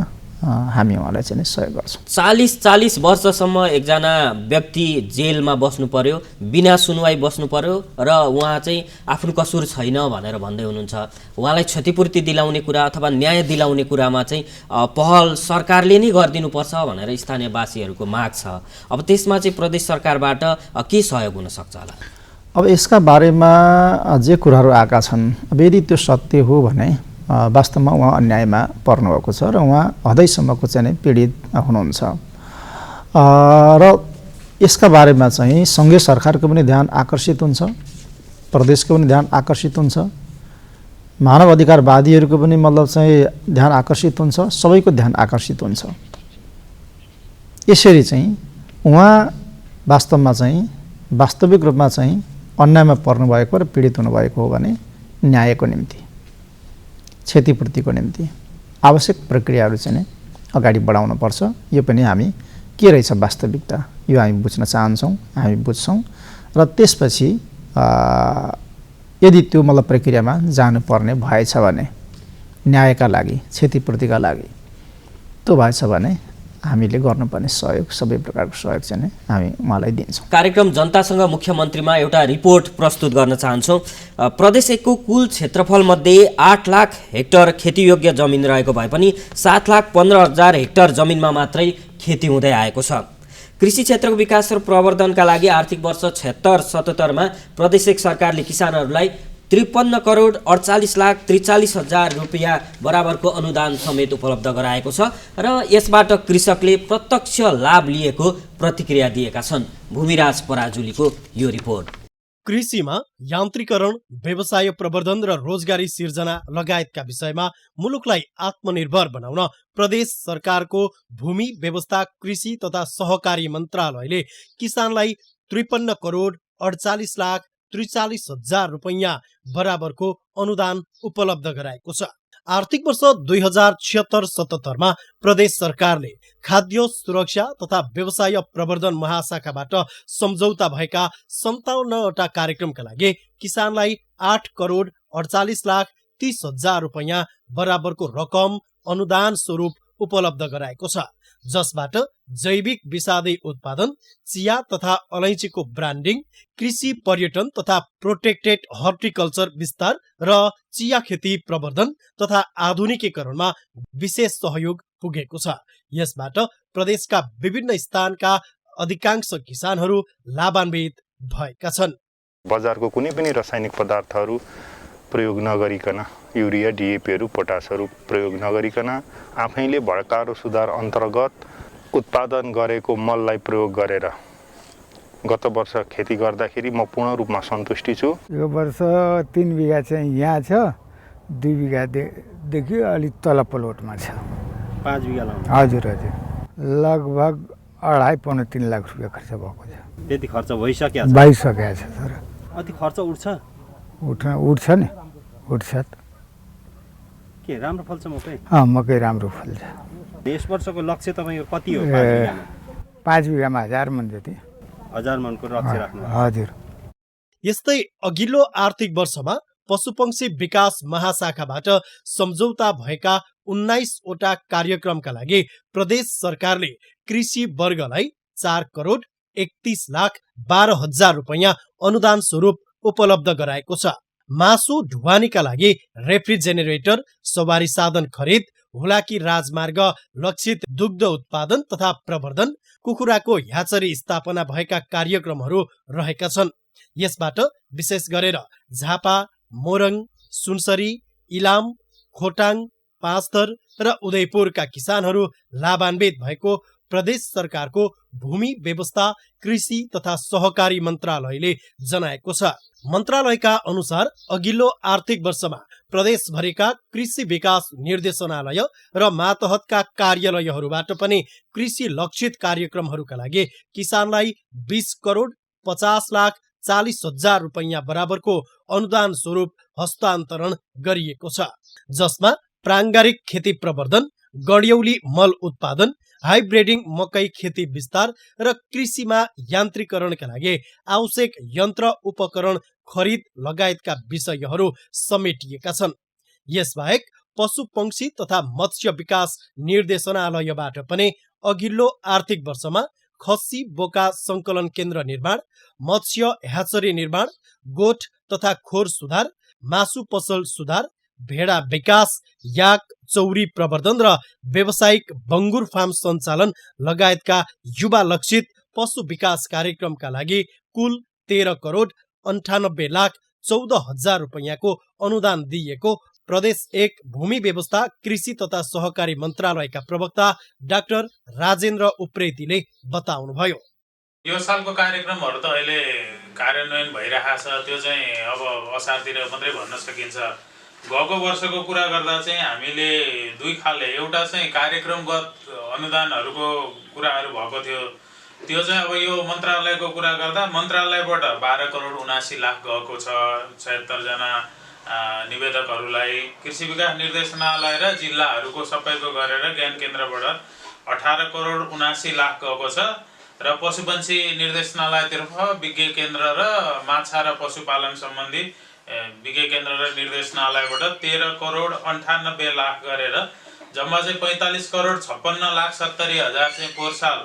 हामी उहाँलाई चाहिँ सहयोग गर्छौँ। 40 वर्षसम्म एकजना व्यक्ति जेलमा बस्नु पर्यो, बिना सुनवाई बस्नु पर्यो र उहाँ चाहिँ आफ्नो कसुर छैन भनेर भन्दै हुनुहुन्छ। उहाँलाई क्षतिपूर्ति दिलाउने कुरा अथवा न्याय दिलाउने कुरामा चाहिँ पहल सरकारले नै गरिदिनुपर्छ भनेर स्थानीयवासीहरूको माग छ। अब त्यसमा चाहिँ प्रदेश सरकारबाट के सहयोग हुन सक्छ होला? अब यसका बारेमा जे कुराहरू आएका छन्, अब यदि त्यो सत्य हो भने वास्तवमा उहाँ अन्यायमा पर्नुभएको छ र उहाँ हदैसम्मको चाहिँ पीडित हुनुहुन्छ र यसका बारेमा चाहिँ सङ्घीय सरकारको पनि ध्यान आकर्षित हुन्छ, प्रदेशको पनि ध्यान आकर्षित हुन्छ, मानव अधिकारवादीहरूको पनि मतलब चाहिँ ध्यान आकर्षित हुन्छ, सबैको ध्यान आकर्षित हुन्छ। यसरी चाहिँ उहाँ वास्तवमा चाहिँ वास्तविक रूपमा चाहिँ अन्यायमा पर्नुभएको र पीडित हुनुभएको हो भने न्यायको निम्ति, क्षतिपूर्तिको निम्ति आवश्यक प्रक्रियाहरू चाहिँ अगाडि बढाउनुपर्छ। यो पनि हामी के रहेछ वास्तविकता यो हामी बुझ्न चाहन्छौँ, हामी बुझ्छौँ र त्यसपछि यदि त्यो मतलब प्रक्रियामा जानुपर्ने भएछ भने न्यायका लागि, क्षतिपूर्तिका लागि त्यो भएछ भने हामीले गर्नुपर्ने सहयोग, सबै प्रकारको सहयोग चाहिँ हामी उहाँलाई दिन्छौँ। कार्यक्रम जनतासँग मुख्यमन्त्रीमा एउटा रिपोर्ट प्रस्तुत गर्न चाहन्छौँ। प्रदेश 1 को कुल क्षेत्रफलमध्ये 8 लाख हेक्टर खेतीयोग्य जमिन रहेको भए पनि 7,15,000 हेक्टर जमिनमा मात्रै खेती हुँदै आएको छ। कृषि क्षेत्रको विकास र प्रवर्धनका लागि आर्थिक वर्ष 76-77मा प्रदेश 1 सरकारले किसानहरूलाई 53,48,43,000 रुपियाँ बराबरको अनुदान समेत उपलब्ध गराएको छ र यसबाट कृषकले प्रत्यक्ष लाभ लिएको प्रतिक्रिया दिएका छन्। भूमिराज पराजुलीको यो रिपोर्ट। कृषिमा यान्त्रिकरण, व्यवसाय प्रवर्धन र रोजगारी सिर्जना लगायतका विषयमा मुलुकलाई आत्मनिर्भर बनाउन प्रदेश सरकारको भूमि व्यवस्था, कृषि तथा सहकारी मन्त्रालयले किसानलाई 53,48,43,000 रुपैयाँ बराबरको अनुदान उपलब्ध गराएको छ। आर्थिक वर्ष 2076-77मा प्रदेश सरकारले खाद्य सुरक्षा तथा व्यवसाय प्रवर्धन महाशाखाबाट सम्झौता भएका 57वटा कार्यक्रमका लागि किसानलाई 8,48,30,000 रुपैयाँ बराबरको रकम अनुदान स्वरूप उपलब्ध गराएको छ, जसबाट जैविक विषादी उत्पादन, चिया तथा अलैँचीको ब्रान्डिङ, कृषि पर्यटन तथा प्रोटेक्टेड हर्टिकल्चर विस्तार र चिया खेती प्रवर्धन तथा आधुनिकीकरणमा विशेष सहयोग पुगेको छ। यसबाट प्रदेशका विभिन्न स्थानका अधिकांश किसानहरू लाभान्वित भएका छन्। बजारको कुनै पनि रासायनिक पदार्थहरू प्रयोग नगरिकन, युरिया, डिएपीहरू, पोटासहरू प्रयोग नगरिकन आफैले भड्का र सुधार अन्तर्गत उत्पादन गरेको मललाई प्रयोग गरेर गत वर्ष खेती गर्दाखेरि म पूर्ण रूपमा सन्तुष्टि छु। यो वर्ष 3 बिघा चाहिँ यहाँ छ, 2 बिघादेखि अलिक तल प्लोटमा छ। 5 बिघा लाउनु? हजुर हजुर, लगभग 2.5-3 लाख रुपियाँ खर्च भएको छ। त्यति खर्च भइसकेको छ? भइसकेको छ सर। अति खर्च उठ्छ उठ्छ नि उठ्छ त के राम्रो फल्छ मकै मकै राम्रो फल्छ यस वर्षको लक्ष्य तपाईँको कति हो 5 बिघामा 1000 मन जति 1000 मनको लक्ष्य राख्नु हजुर यस्तै अघिल्लो आर्थिक वर्षमा पशुपक्षी विकास महाशाखाबाट सम्झौता भएका 19 वटा कार्यक्रमका लागि प्रदेश सरकारले कृषि वर्गलाई 4 करोड 31 लाख 12 हजार रुपैयाँ अनुदान स्वरूप उपलब्ध गराएको छ। मासु ढुवानीका लागि रेफ्रिजेनेरेटर, सवारी साधन खरिद, हुलाकी राजमार्ग लक्षित दुग्ध उत्पादन तथा प्रवर्धन, कुखुराको ह्याचरी स्थापना भएका कार्यक्रमहरू रहेका छन्। यसबाट विशेष गरेर झापा, मोरङ, सुनसरी, इलाम, खोटाङ, पाँचथर र उदयपुरका किसानहरू लाभान्वित भएको प्रदेश सरकारको भूमि व्यवस्था, कृषि तथा सहकारी मन्त्रालयले जनाएको छ। मन्त्रालयका अनुसार अघिल्लो आर्थिक वर्षमा प्रदेशभरिका कृषि विकास निर्देशनालय र मातहतका कार्यालयहरूबाट पनि कृषि लक्षित कार्यक्रमहरूका लागि किसानलाई 20 करोड 50 लाख 40 हजार रुपैयाँ बराबरको अनुदान स्वरूप हस्तान्तरण गरिएको छ, जसमा प्राङ्गारिक खेती प्रवर्धन, गड्यौली मल उत्पादन, हाइब्रिडिङ मकै खेती विस्तार र कृषिमा यान्त्रिकरणका लागि आवश्यक यन्त्र उपकरण खरिद लगायतका विषयहरू समेटिएका छन्। यसबाहेक पशुपक्षी तथा मत्स्य विकास निर्देशनालयबाट पनि अघिल्लो आर्थिक वर्षमा खसी बोका संकलन केन्द्र निर्माण, मत्स्य ह्याचरी निर्माण, गोठ तथा खोर सुधार, मासु पसल सुधार, भेडा विकास, याक चौरी प्रवर्धन र व्यावसायिक बङ्गुर फार्म सञ्चालन लगायतका युवा लक्षित पशु विकास कार्यक्रमका लागि कुल 13 करोड 98 लाख 14 हजार रुपैयाँको अनुदान दिइएको प्रदेश 1 भूमि व्यवस्था कृषि तथा सहकारी मन्त्रालयका प्रवक्ता डाक्टर राजेन्द्र उप्रेतीले बताउनुभयो। यो सालको कार्यक्रमहरू त अहिले कार्यान्वयन भइरहेको छ, त्यो चाहिँ अब असारतिर मात्रै भन्न सकिन्छ। गएको वर्षको कुरा गर्दा चाहिँ हामीले दुई खाले, एउटा चाहिँ कार्यक्रमगत अनुदानहरूको कुराहरू भएको थियो, त्यो चाहिँ अब यो मन्त्रालयको कुरा गर्दा मन्त्रालयबाट 12 करोड 79 लाख गएको छ 76 जना निवेदकहरूलाई। कृषि विकास निर्देशनालय र जिल्लाहरूको सबैको गरेर ज्ञान केन्द्रबाट 18 करोड 79 लाख गएको छ र पशुपन्छी निर्देशनालयतर्फ विज्ञ केन्द्र र माछा र पशुपालन सम्बन्धी विज्ञ केन्द्र र निर्देशनालयबाट 13 करोड 98 लाख गरेर जम्मा चाहिँ 45 करोड 56 लाख 70 हजार चाहिँ पोहोर साल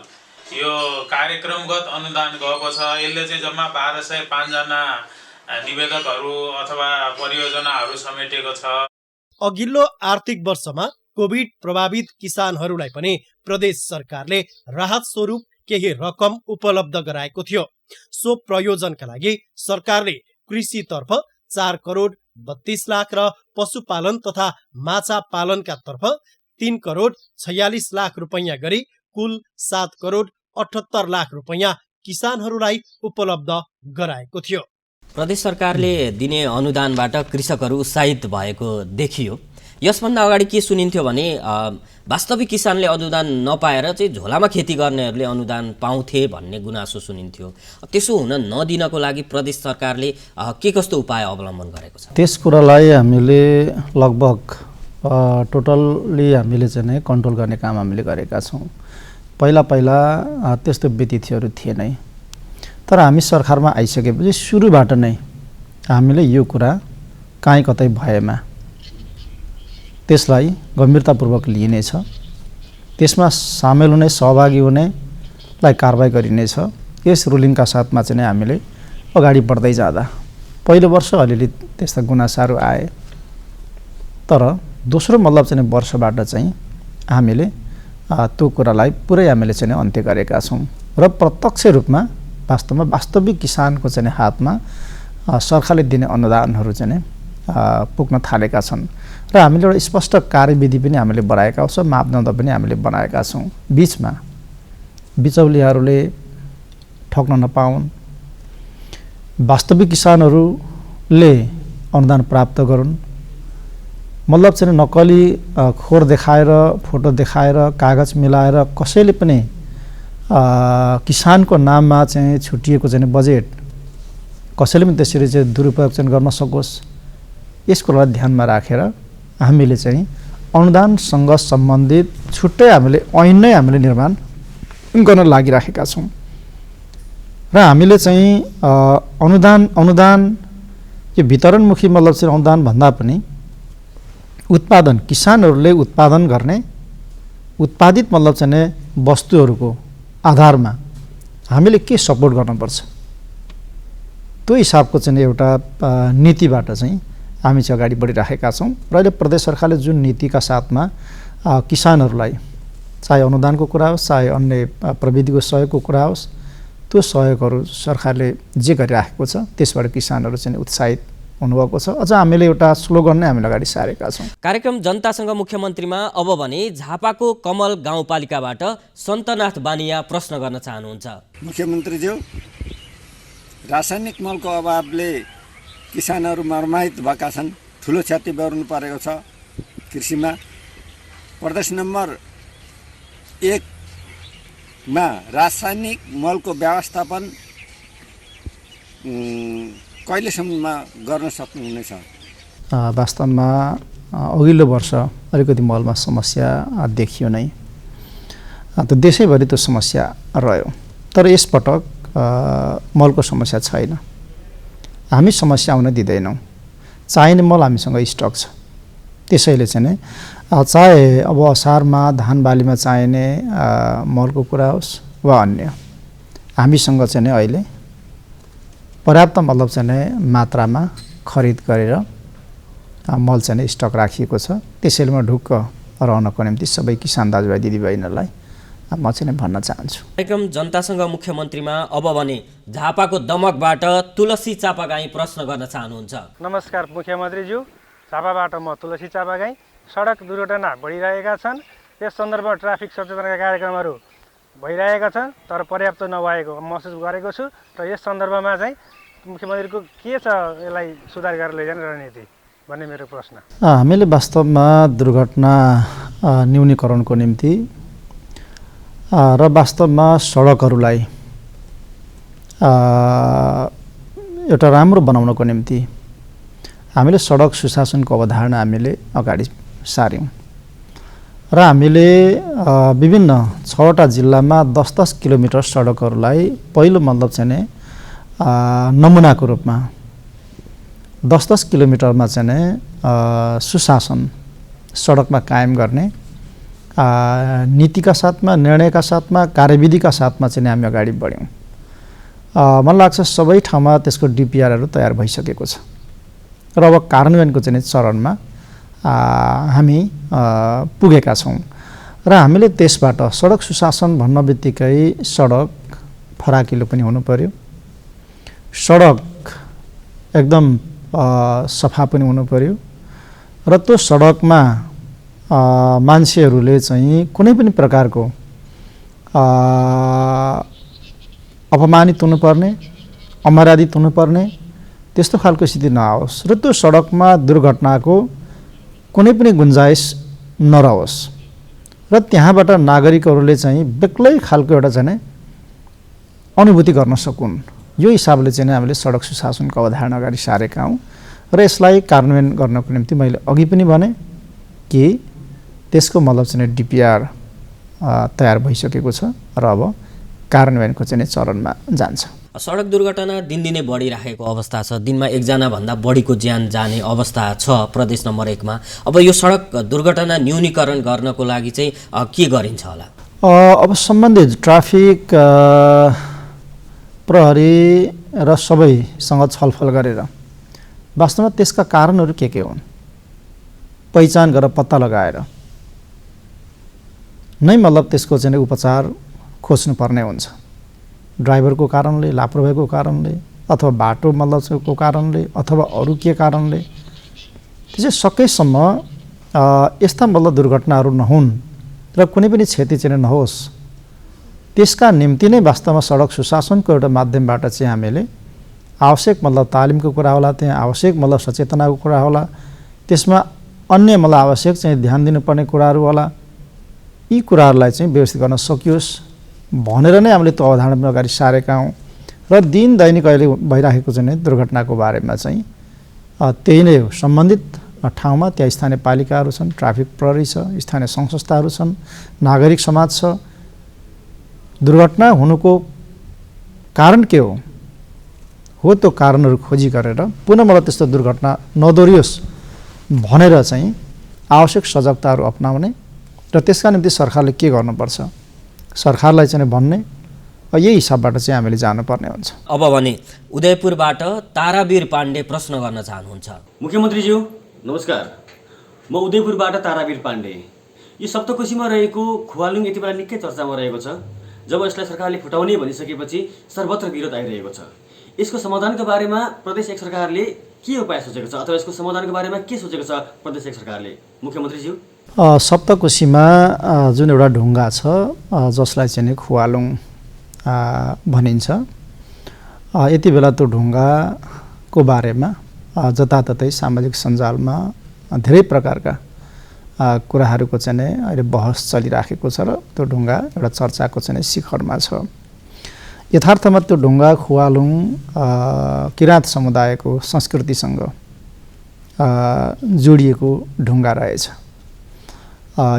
यो कार्यक्रमगत अनुदान गएको छ। यसले चाहिँ जम्मा 1205 जना निवेदकहरू अथवा परियोजनाहरू समेटेको छ। अघिल्लो आर्थिक वर्षमा कोभिड प्रभावित किसानहरूलाई पनि प्रदेश सरकारले राहत स्वरूप केही रकम उपलब्ध गराएको थियो। सो प्रयोजनका लागि सरकारले कृषितर्फ 4 करोड 32 लाख र पशुपालन तथा माछा पालनका तर्फ 3 करोड 46 लाख रुपैयाँ गरी कुल 7 करोड 78 लाख रुपैयाँ किसानहरूलाई उपलब्ध गराएको थियो। प्रदेश सरकारले दिने अनुदानबाट कृषकहरू उत्साहित भएको देखियो। यसभन्दा अगाडि के सुनिन्थ्यो भने वास्तविक किसानले अनुदान नपाएर चाहिँ झोलामा खेती गर्नेहरूले अनुदान पाउँथे भन्ने गुनासो सुनिन्थ्यो। त्यसो हुन नदिनको लागि प्रदेश सरकारले के कस्तो उपाय अवलम्बन गरेको छ? त्यस कुरालाई हामीले लगभग टोटल्ली हामीले चाहिँ कन्ट्रोल गर्ने काम हामीले गरेका छौँ। पहिला त्यस्तो व्यतिथिहरू थिएनै, तर हामी सरकारमा आइसकेपछि सुरुबाट नै हामीले यो कुरा काहीँ कतै भएमा त्यसलाई गम्भीरतापूर्वक लिइनेछ, त्यसमा सामेल हुने सहभागी हुनेलाई कारबाही गरिनेछ। यस रुलिङका साथमा चाहिँ हामीले अगाडि बढ्दै जाँदा पहिलो वर्ष अलिअलि त्यस्ता गुनासाहरू आए, तर दोस्रो मतलब चाहिँ वर्षबाट चाहिँ हामीले त्यो कुरालाई पुरै हामीले चाहिँ अन्त्य गरेका छौँ र प्रत्यक्ष रूपमा वास्तवमा वास्तविक किसानको चाहिँ हातमा सरकारले दिने अनुदानहरू चाहिँ पुग्न थालेका छन् र हामीले एउटा स्पष्ट कार्यविधि पनि हामीले बनाएका छौँ, मापदण्ड पनि हामीले बनाएका छौँ। बिचमा बिचौलियाहरूले ठग्न नपाउन्, वास्तविक किसानहरूले अनुदान प्राप्त गरून्। मतलब चाहिँ नक्कली खोर देखाएर, फोटो देखाएर, कागज मिलाएर कसैले पनि किसानको नाममा चाहिँ छुटिएको चाहिँ बजेट कसैले पनि त्यसरी चाहिँ दुरुपयोग चाहिँ गर्न सकोस्, यस कुरालाई ध्यानमा राखेर हामीले चाहिँ अनुदानसँग सम्बन्धित छुट्टै हामीले ऐन नै हामीले निर्माण गर्न लागिराखेका छौँ र हामीले चाहिँ अनुदान यो वितरणमुखी मतलब चाहिँ अनुदान भन्दा पनि उत्पादन किसानहरूले उत्पादन गर्ने उत्पादित मतलब चाहिँ वस्तुहरूको आधारमा हामीले के सपोर्ट गर्नुपर्छ त्यो हिसाबको चाहिँ एउटा नीतिबाट चाहिँ हामी चाहिँ अगाडि बढिराखेका छौँ र अहिले प्रदेश सरकारले जुन नीतिका साथमा किसानहरूलाई चाहे अनुदानको कुरा होस् चाहे अन्य प्रविधिको सहयोगको कुरा होस् त्यो सहयोगहरू सरकारले जे गरिराखेको छ त्यसबाट किसानहरू चाहिँ उत्साहित हुनुभएको छ। अझ हामीले एउटा स्लोगन नै हामीले अगाडि सारेका छौँ। कार्यक्रम जनतासँग मुख्यमन्त्रीमा अब भने झापाको कमल गाउँपालिकाबाट सन्तनाथ बानिया प्रश्न गर्न चाहनुहुन्छ। मुख्यमन्त्रीज्यू, रासायनिक मलको अभावले किसानहरू मर्माहित भएका छन्, ठुलो क्षति बेहोर्नु परेको छ कृषिमा। प्रदेश नम्बर 1 मा रासायनिक मलको व्यवस्थापन कहिलेसम्ममा गर्न सक्नुहुनेछ? वास्तवमा अघिल्लो वर्ष अलिकति मलमा समस्या देखियो नै, त देशैभरि त्यो समस्या रह्यो। तर यसपटक मलको समस्या छैन, हामी समस्या आउन दिँदैनौँ। चाहिने मल हामीसँग स्टक छ, त्यसैले चाहिँ चाहे अब असारमा धान बालीमा चाहिने मलको कुरा होस् वा अन्य, हामीसँग चाहिँ अहिले पर्याप्त मतलब चाहिँ मात्रामा खरिद गरेर मल चाहिँ स्टक राखिएको छ। त्यसैले म ढुक्क रहनको निम्ति सबै किसान दाजुभाइ दिदीबहिनीहरूलाई म चाहिँ भन्न चाहन्छु। कार्यक्रम जनतासँग मुख्यमन्त्रीमा अब भने झापाको दमकबाट तुलसी चापागाई प्रश्न गर्न चाहनुहुन्छ। नमस्कार मुख्यमन्त्रीज्यू, झापाबाट म तुलसी चापागाई। सडक दुर्घटना बढिरहेका छन्, यस सन्दर्भमा ट्राफिक सचेतनका कार्यक्रमहरू भइरहेका छन् तर पर्याप्त नभएको महसुस गरेको छु र यस सन्दर्भमा चाहिँ मुख्यमन्त्रीको के छ यसलाई सुधार गरेर लैजाने रणनीति भन्ने मेरो प्रश्न। हामीले वास्तवमा दुर्घटना न्यूनीकरणको निम्ति र वास्तवमा सडकहरूलाई एउटा राम्रो बनाउनको निम्ति हामीले सडक सुशासनको अवधारणा हामीले अगाडि सार्यौँ र हामीले विभिन्न 6वटा जिल्लामा 10-10 किलोमिटर सडकहरूलाई पहिलो मतलब चाहिँ नमुनाको रूपमा 10-10 किलोमिटरमा चाहिँ सुशासन सडकमा कायम गर्ने नीतिका साथमा, निर्णयका साथमा, कार्यविधिका साथमा चाहिँ हामी अगाडि बढ्यौँ। मलाई लाग्छ सबै ठाउँमा त्यसको डिपिआरहरू तयार भइसकेको छ र अब कार्यान्वयनको चाहिँ चरणमा हामी पुगेका छौँ र हामीले त्यसबाट सडक सुशासन भन्न बित्तिकै सडक फराकिलो पनि हुनु पर्यो, सडक एकदम सफा पनि हुनु पर्यो र त्यो सडकमा मान्छेहरूले चाहिँ कुनै पनि प्रकारको अपमानित हुनुपर्ने, अमर्यादित हुनुपर्ने त्यस्तो खालको स्थिति नआओस् र त्यो सडकमा दुर्घटनाको कुनै पनि गुन्जाइस नरहोस् र त्यहाँबाट नागरिकहरूले चाहिँ बेग्लै खालको एउटा चाहिँ अनुभूति गर्न सकुन्। यो हिसाबले चाहिँ हामीले सडक सुशासनको अवधारणा अगाडि सारेका हौँ र यसलाई कार्यान्वयन गर्नको निम्ति मैले अघि पनि भने कि त्यसको मतलब चाहिँ डिपिआर तयार भइसकेको छ र अब कार्यान्वयनको चाहिँ चरणमा जान्छ। सडक दुर्घटना दिनदिनै बढिरहेको अवस्था छ, दिनमा 1 जना भन्दा बढीको ज्यान जाने अवस्था छ प्रदेश नम्बर 1 मा। अब यो सडक दुर्घटना न्यूनीकरण गर्नको लागि चाहिँ के गरिन्छ होला? अब सम्बन्धित ट्राफिक प्रहरी र सबैसँग छलफल गरेर वास्तवमा त्यसका कारणहरू के हुन् पहिचान गरेर पत्ता लगाएर नै मतलब त्यसको चाहिँ उपचार खोज्नुपर्ने हुन्छ। ड्राइभरको कारणले, लापरवाहीको कारणले अथवा बाटो मतलब कारणले अथवा अरू के कारणले त्यसै सकेसम्म यस्ता मतलब दुर्घटनाहरू नहुन् र कुनै पनि क्षति चाहिँ नहोस् त्यसका निम्ति नै वास्तवमा सडक सुशासनको एउटा माध्यमबाट चाहिँ हामीले आवश्यक मतलब तालिमको कुरा होला, त्यहाँ आवश्यक मतलब सचेतनाको कुरा होला, त्यसमा अन्य मतलब आवश्यक चाहिँ ध्यान दिनुपर्ने कुराहरू होला। यी कुराहरूलाई चाहिँ व्यवस्थित गर्न सकियोस् भनेर नै हामीले त्यो अवधारणा अगाडि सारेका हौँ र र दिन दैनिक अहिले भइरहेको चाहिँ दुर्घटनाको बारेमा चाहिँ त्यही नै हो। सम्बन्धित ठाउँमा त्यहाँ स्थानीय पालिकाहरू छन्, ट्राफिक प्रहरी छ, स्थानीय सङ्घ संस्थाहरू छन्, नागरिक समाज छ। दुर्घटना हुनुको कारण के हो त्यो कारणहरू खोजी गरेर पुनः मलाई त्यस्तो दुर्घटना नदोहोरियोस् भनेर चाहिँ आवश्यक सजगताहरू अपनाउने र त्यसका निम्ति सरकारले के गर्नुपर्छ सरकारलाई चाहिँ भन्ने यही हिसाबबाट चाहिँ हामीले जानुपर्ने हुन्छ। अब भने उदयपुरबाट तारावीर पाण्डे प्रश्न गर्न चाहनुहुन्छ। मुख्यमन्त्रीज्यू नमस्कार, म उदयपुरबाट तारावीर पाण्डे। यो सप्तकोशीमा रहेको खुवालुङ यति बेला निकै चर्चामा रहेको छ। जब यसलाई सरकारले फुटाउने भनिसकेपछि सर्वत्र विरोध आइरहेको छ। यसको समाधानको बारेमा प्रदेश एक सरकारले के उपाय सोचेको छ अथवा यसको समाधानको बारेमा के सोचेको छ प्रदेश एक सरकारले? मुख्यमन्त्रीज्यू, सप्तकोशीमा जुन एउटा ढुङ्गा छ जसलाई चाहिँ खुवालुङ भनिन्छ, यति बेला त्यो ढुङ्गाको बारेमा जताततै सामाजिक सञ्जालमा धेरै प्रकारका कुराहरूको चाहिँ अहिले बहस चलिराखेको छ र त्यो ढुङ्गा एउटा चर्चाको चाहिँ शिखरमा छ। यथार्थमा त्यो ढुङ्गा खुवालुङ किराँत समुदायको संस्कृतिसँग जोडिएको ढुङ्गा रहेछ।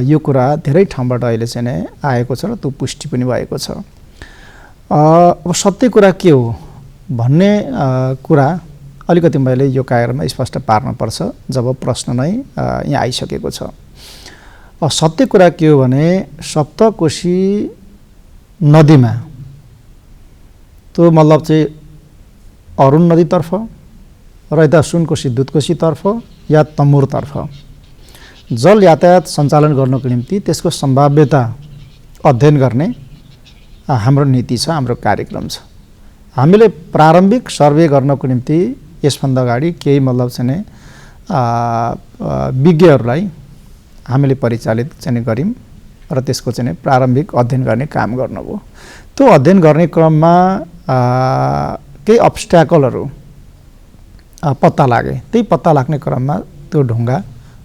यो कुरा धेरै ठाउँबाट अहिले चाहिँ आएको छ र त्यो पुष्टि पनि भएको छ। अब सत्य कुरा के हो भन्ने कुरा अलिकति मैले यो कायरमा स्पष्ट पार्नुपर्छ जब प्रश्न नै यहाँ आइसकेको छ। सत्य कुरा के हो भने सप्तकोशी नदीमा त्यो मतलब चाहिँ अरुण नदीतर्फ र यता सुनकोशी दुधकोशीतर्फ या तमुरतर्फ जल यातायात सञ्चालन गर्नको निम्ति त्यसको सम्भाव्यता अध्ययन गर्ने हाम्रो नीति छ, हाम्रो कार्यक्रम छ। हामीले प्रारम्भिक सर्वे गर्नको निम्ति यसभन्दा अगाडि केही मतलब चाहिँ विज्ञहरूलाई हामीले परिचालित चाहिँ गऱ्यौँ र त्यसको चाहिँ प्रारम्भिक अध्ययन गर्ने काम गर्नुभयो। त्यो अध्ययन गर्ने क्रममा केही अब्स्ट्याकलहरू पत्ता लागे। त्यही पत्ता लाग्ने क्रममा त्यो ढुङ्गा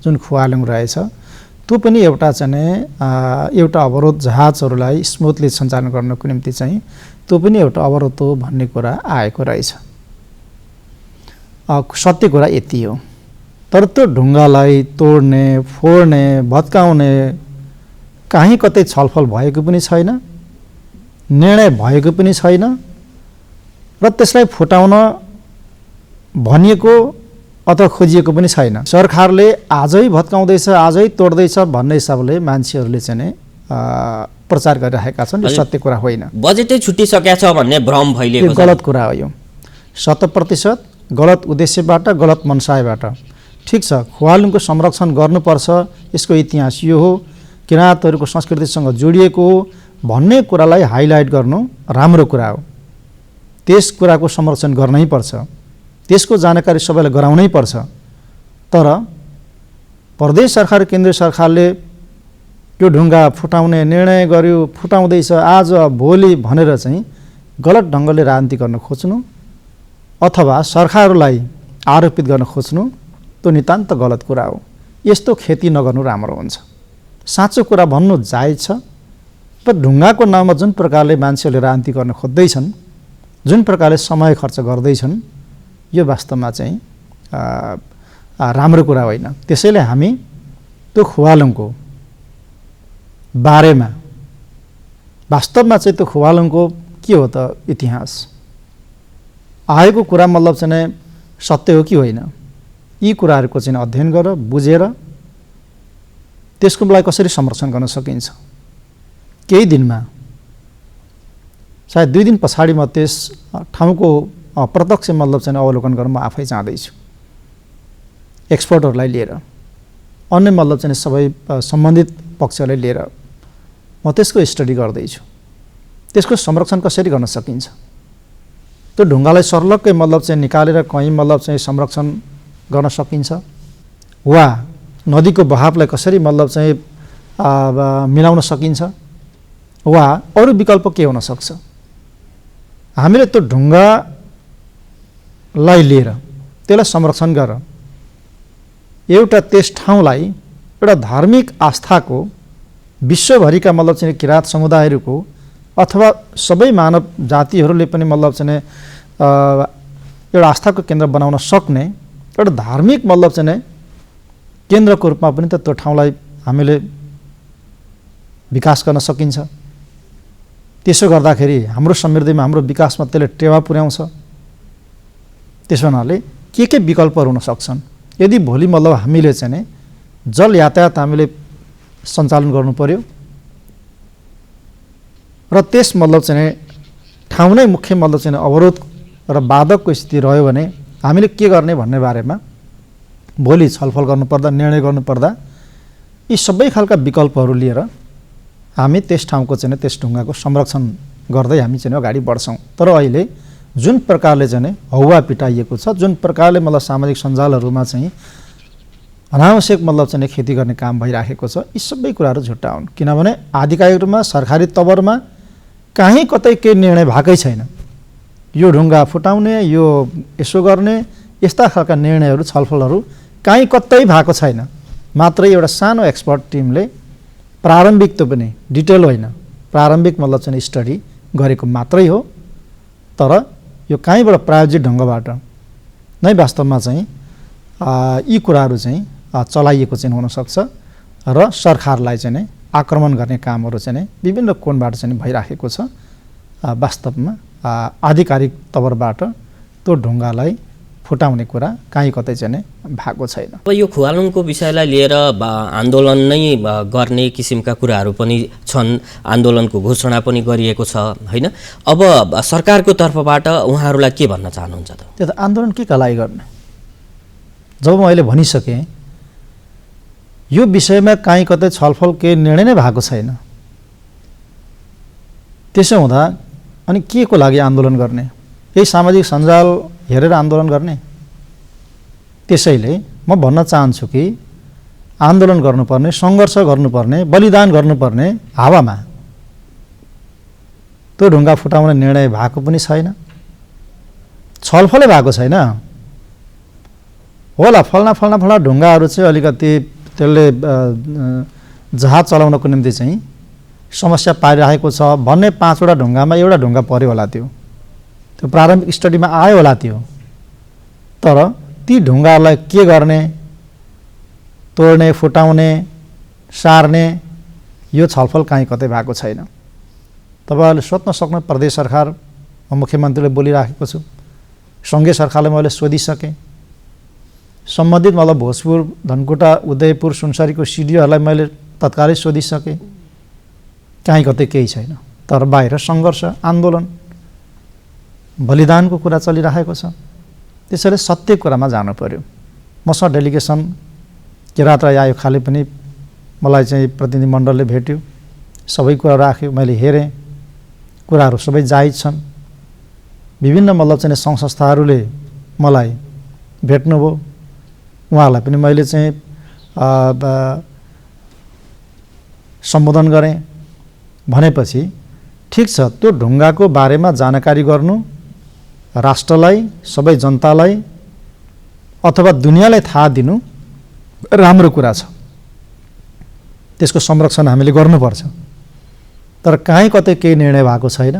जुन खुवालुङ रहेछ त्यो पनि एउटा चाहिँ एउटा अवरोध जहाजहरूलाई स्मुथली सञ्चालन गर्नको निम्ति चाहिँ त्यो पनि एउटा अवरोध हो भन्ने कुरा आएको रहेछ। सत्य कुरा यति हो। तर त्यो ढुङ्गालाई तोड्ने, फोड्ने, भत्काउने कहीँ कतै छलफल भएको पनि छैन, निर्णय भएको पनि छैन र त्यसलाई फुटाउन भनिएको अथवा खोजिएको पनि छैन। सरकारले आजै भत्काउँदैछ, आजै तोड्दैछ भन्ने हिसाबले मान्छेहरूले चाहिँ प्रचार गरिरहेका छन्। यो सत्य कुरा होइन। बजेटै छुटिसकेको छ भन्ने भ्रम फैलिएको छ। गलत कुरा हो यो। 100% गलत उद्देश्यबाट, गलत मनसायबाट। ठिक छ, खुवालुङको संरक्षण गर्नुपर्छ, यसको इतिहास यो हो, किराँतहरूको संस्कृतिसँग जोडिएको हो भन्ने कुरालाई हाइलाइट गर्नु राम्रो कुरा हो। त्यस कुराको संरक्षण गर्नै पर्छ, त्यसको जानकारी सबैलाई गराउनै पर्छ। तर प्रदेश सरकार, केन्द्रीय सरकारले त्यो ढुङ्गा फुटाउने निर्णय गर्यो, फुटाउँदैछ आज भोलि भनेर चाहिँ गलत ढङ्गले राजनीति गर्न खोज्नु अथवा सरकारलाई आरोपित गर्न खोज्नु त्यो नितान्त गलत कुरा हो। यस्तो खेती नगर्नु राम्रो हुन्छ। साँचो कुरा भन्नु जायज छ। तर ढुङ्गाको नाममा जुन प्रकारले मान्छेहरूले राजनीति गर्न खोज्दैछन्, जुन प्रकारले समय खर्च गर्दैछन्, यो वास्तवमा चाहिँ राम्रो कुरा होइन। त्यसैले हामी त्यो खुवालुङको बारेमा वास्तवमा चाहिँ त्यो खुवालुङको के हो त इतिहास आएको कुरा मतलब चाहिँ सत्य हो कि होइन, यी कुराहरूको चाहिँ अध्ययन गरेर बुझेर त्यसको लागि कसरी संरक्षण गर्न सकिन्छ। केही दिनमा सायद 2 दिन पछाडि म त्यस ठाउँको प्रत्यक्ष मतलब चाहिँ अवलोकन गर्न म आफै जाँदैछु। एक्सपर्टहरूलाई लिएर, अन्य मतलब चाहिँ सबै सम्बन्धित पक्षलाई लिएर म त्यसको स्टडी गर्दैछु। त्यसको संरक्षण कसरी गर्न सकिन्छ, त्यो ढुङ्गालाई सर्लक्कै मतलब चाहिँ निकालेर कहीँ मतलब चाहिँ संरक्षण गर्न सकिन्छ वा नदीको बहावलाई कसरी मतलब चाहिँ मिलाउन सकिन्छ वा अरू विकल्प के हुन सक्छ। हामीले त्यो ढुङ्गालाई लिएर त्यसलाई संरक्षण गरेर एउटा त्यस ठाउँलाई एउटा धार्मिक आस्थाको विश्वभरिका मतलब चाहिँ किराँत समुदायहरूको अथवा सबै मानव जातिहरूले पनि मतलब चाहिँ एउटा आस्थाको केन्द्र बनाउन सक्ने एउटा धार्मिक मतलब चाहिँ केन्द्रको रूपमा पनि त त्यो ठाउँलाई हामीले विकास गर्न सकिन्छ। त्यसो गर्दाखेरि हाम्रो समृद्धिमा हाम्रो विकासमा त्यसले टेवा पुर्याउँछ। त्यसो हुनाले के विकल्पहरू हुन सक्छन्? यदि भोलि मतलब हामीले चाहिँ जल यातायात हामीले सञ्चालन गर्नु पर्यो र त्यस मतलब चाहिँ ठाउँ नै मुख्य मतलब चाहिँ अवरोध र बाधकको स्थिति रह्यो भने हामीले के गर्ने भन्ने बारेमा भोलि छलफल गर्नुपर्दा निर्णय गर्नुपर्दा यी सबै खालका विकल्पहरू लिएर हामी त्यस ठाउँको चाहिँ त्यस ढुङ्गाको संरक्षण गर्दै हामी चाहिँ अगाडि बढ्छौँ। तर अहिले जुन प्रकारले चाहिँ हौवा पिटाइएको छ, जुन प्रकारले मतलब सामाजिक सञ्जालहरूमा चाहिँ अनावश्यक मतलब चाहिँ खेती गर्ने काम भइराखेको छ, यी सबै कुराहरू झुट्टा हुन्। किनभने आधिकारिक रूपमा सरकारी तवरमा कहीँ कतै केही निर्णय भएकै छैन। यो ढुङ्गा फुटाउने, यो यसो गर्ने, यस्ता खालका निर्णयहरू छलफलहरू कहीँ कतै भएको छैन। मात्रै एउटा सानो एक्सपर्ट टिमले प्रारम्भिक त पनि डिटेल होइन, प्रारम्भिक मतलब चाहिँ स्टडी गरेको मात्रै हो। तर यो कहीँबाट प्रायोजित ढङ्गबाट नै वास्तवमा चाहिँ यी कुराहरू चाहिँ चलाइएको चाहिँ हुनसक्छ र सरकारलाई चाहिँ आक्रमण गर्ने कामहरू चाहिँ विभिन्न कोणबाट चाहिँ भइराखेको छ। वास्तवमा आधिकारिक तवरबाट त्यो ढुङ्गालाई फुटाउने कुरा कहीँ कतै चाहिँ भएको छैन। अब यो खुवालुङको विषयलाई लिएर आन्दोलन नै गर्ने किसिमका कुराहरू पनि छन्, आन्दोलनको घोषणा पनि गरिएको छ होइन। अब सरकारको तर्फबाट उहाँहरूलाई के भन्न चाहनुहुन्छ त? त्यो त आन्दोलन के का लागि गर्ने? जब मैले भनिसकेँ यो विषयमा कहीँ कतै छलफल केही निर्णय नै भएको छैन, त्यसो हुँदा अनि के को लागि आन्दोलन गर्ने? यही सामाजिक सञ्जाल हेरेर आन्दोलन गर्ने? त्यसैले म भन्न चाहन्छु कि आन्दोलन गर्नुपर्ने, सङ्घर्ष गर्नुपर्ने, बलिदान गर्नुपर्ने हावामा त्यो ढुङ्गा फुटाउने निर्णय भएको पनि छैन, छलफलै भएको छैन। होला फल्ना ढुङ्गाहरू चाहिँ अलिकति त्यसले जहाज चलाउनको निम्ति चाहिँ समस्या पारिरहेको छ भन्ने 5वटा ढुङ्गामा एउटा ढुङ्गा पर्यो होला, त्यो प्रारम्भिक स्टडीमा आयो होला त्यो। तर ती ढुङ्गाहरूलाई के गर्ने, तोड्ने, फुटाउने, सार्ने, यो छलफल कहीँ कतै भएको छैन। तपाईँहरूले सोध्न सक्नु, प्रदेश सरकार म मुख्यमन्त्रीले बोलिराखेको छु, सङ्घीय सरकारलाई मैले सोधिसकेँ, सम्बन्धित मतलब भोजपुर, धनकुटा, उदयपुर, सुनसरीको सिडिओहरूलाई मैले तत्कालै सोधिसकेँ, कहीँ कतै केही छैन। तर बाहिर सङ्घर्ष, आन्दोलन, बलिदानको कुरा चलिरहेको छ। त्यसैले सत्य कुरामा जानु पर्यो। मसँग डेलिगेसन के रात्र आयो, खालि पनि मलाई चाहिँ प्रतिनिधि मण्डलले भेट्यो, सबै कुरा राख्यो, मैले हेरेँ, कुराहरू सबै जायज छन्। विभिन्न मतलब चाहिँ सङ्घ संस्थाहरूले मलाई भेट्नुभयो, उहाँहरूलाई पनि मैले चाहिँ सम्बोधन गरेँ। भनेपछि ठिक छ, त्यो ढुङ्गाको बारेमा जानकारी गर्नु राष्ट्रलाई, सबै जनतालाई अथवा दुनियाँलाई थाहा दिनु राम्रो कुरा छ, त्यसको संरक्षण हामीले गर्नुपर्छ। तर कहीँ कतै केही निर्णय भएको छैन,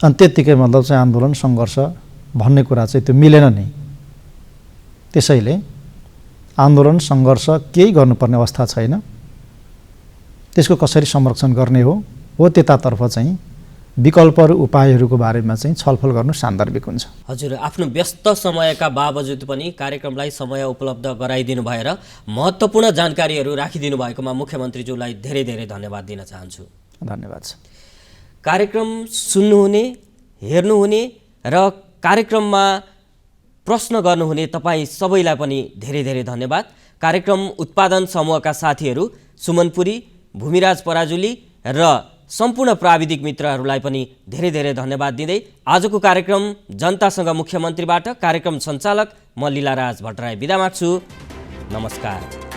अनि त्यत्तिकै मतलब चाहिँ आन्दोलन सङ्घर्ष भन्ने कुरा चाहिँ त्यो मिलेन नै। त्यसैले आन्दोलन सङ्घर्ष केही गर्नुपर्ने अवस्था छैन, त्यसको कसरी संरक्षण गर्ने हो त्यतातर्फ चाहिँ विकल्पहरू, उपायहरूको बारेमा चाहिँ छलफल गर्नु सान्दर्भिक हुन्छ। हजुर, आफ्नो व्यस्त समयका बावजुद पनि कार्यक्रमलाई समय उपलब्ध गराइदिनु भएर महत्त्वपूर्ण जानकारीहरू राखिदिनु भएकोमा मुख्यमन्त्रीज्यूलाई धेरै धेरै धन्यवाद दिन चाहन्छु। धन्यवाद। कार्यक्रम सुन्नुहुने, हेर्नुहुने र कार्यक्रममा प्रश्न गर्नुहुने तपाईँ सबैलाई पनि धेरै धेरै धन्यवाद। कार्यक्रम उत्पादन समूहका साथीहरू सुमनपुरी, भूमिराज पराजुली र सम्पूर्ण प्राविधिक मित्रहरूलाई पनि धेरै धेरै धन्यवाद दिँदै आजको कार्यक्रम जनतासँग मुख्यमन्त्रीबाट कार्यक्रम सञ्चालक म लीलाराज भट्टराई बिदा माग्छु। नमस्कार।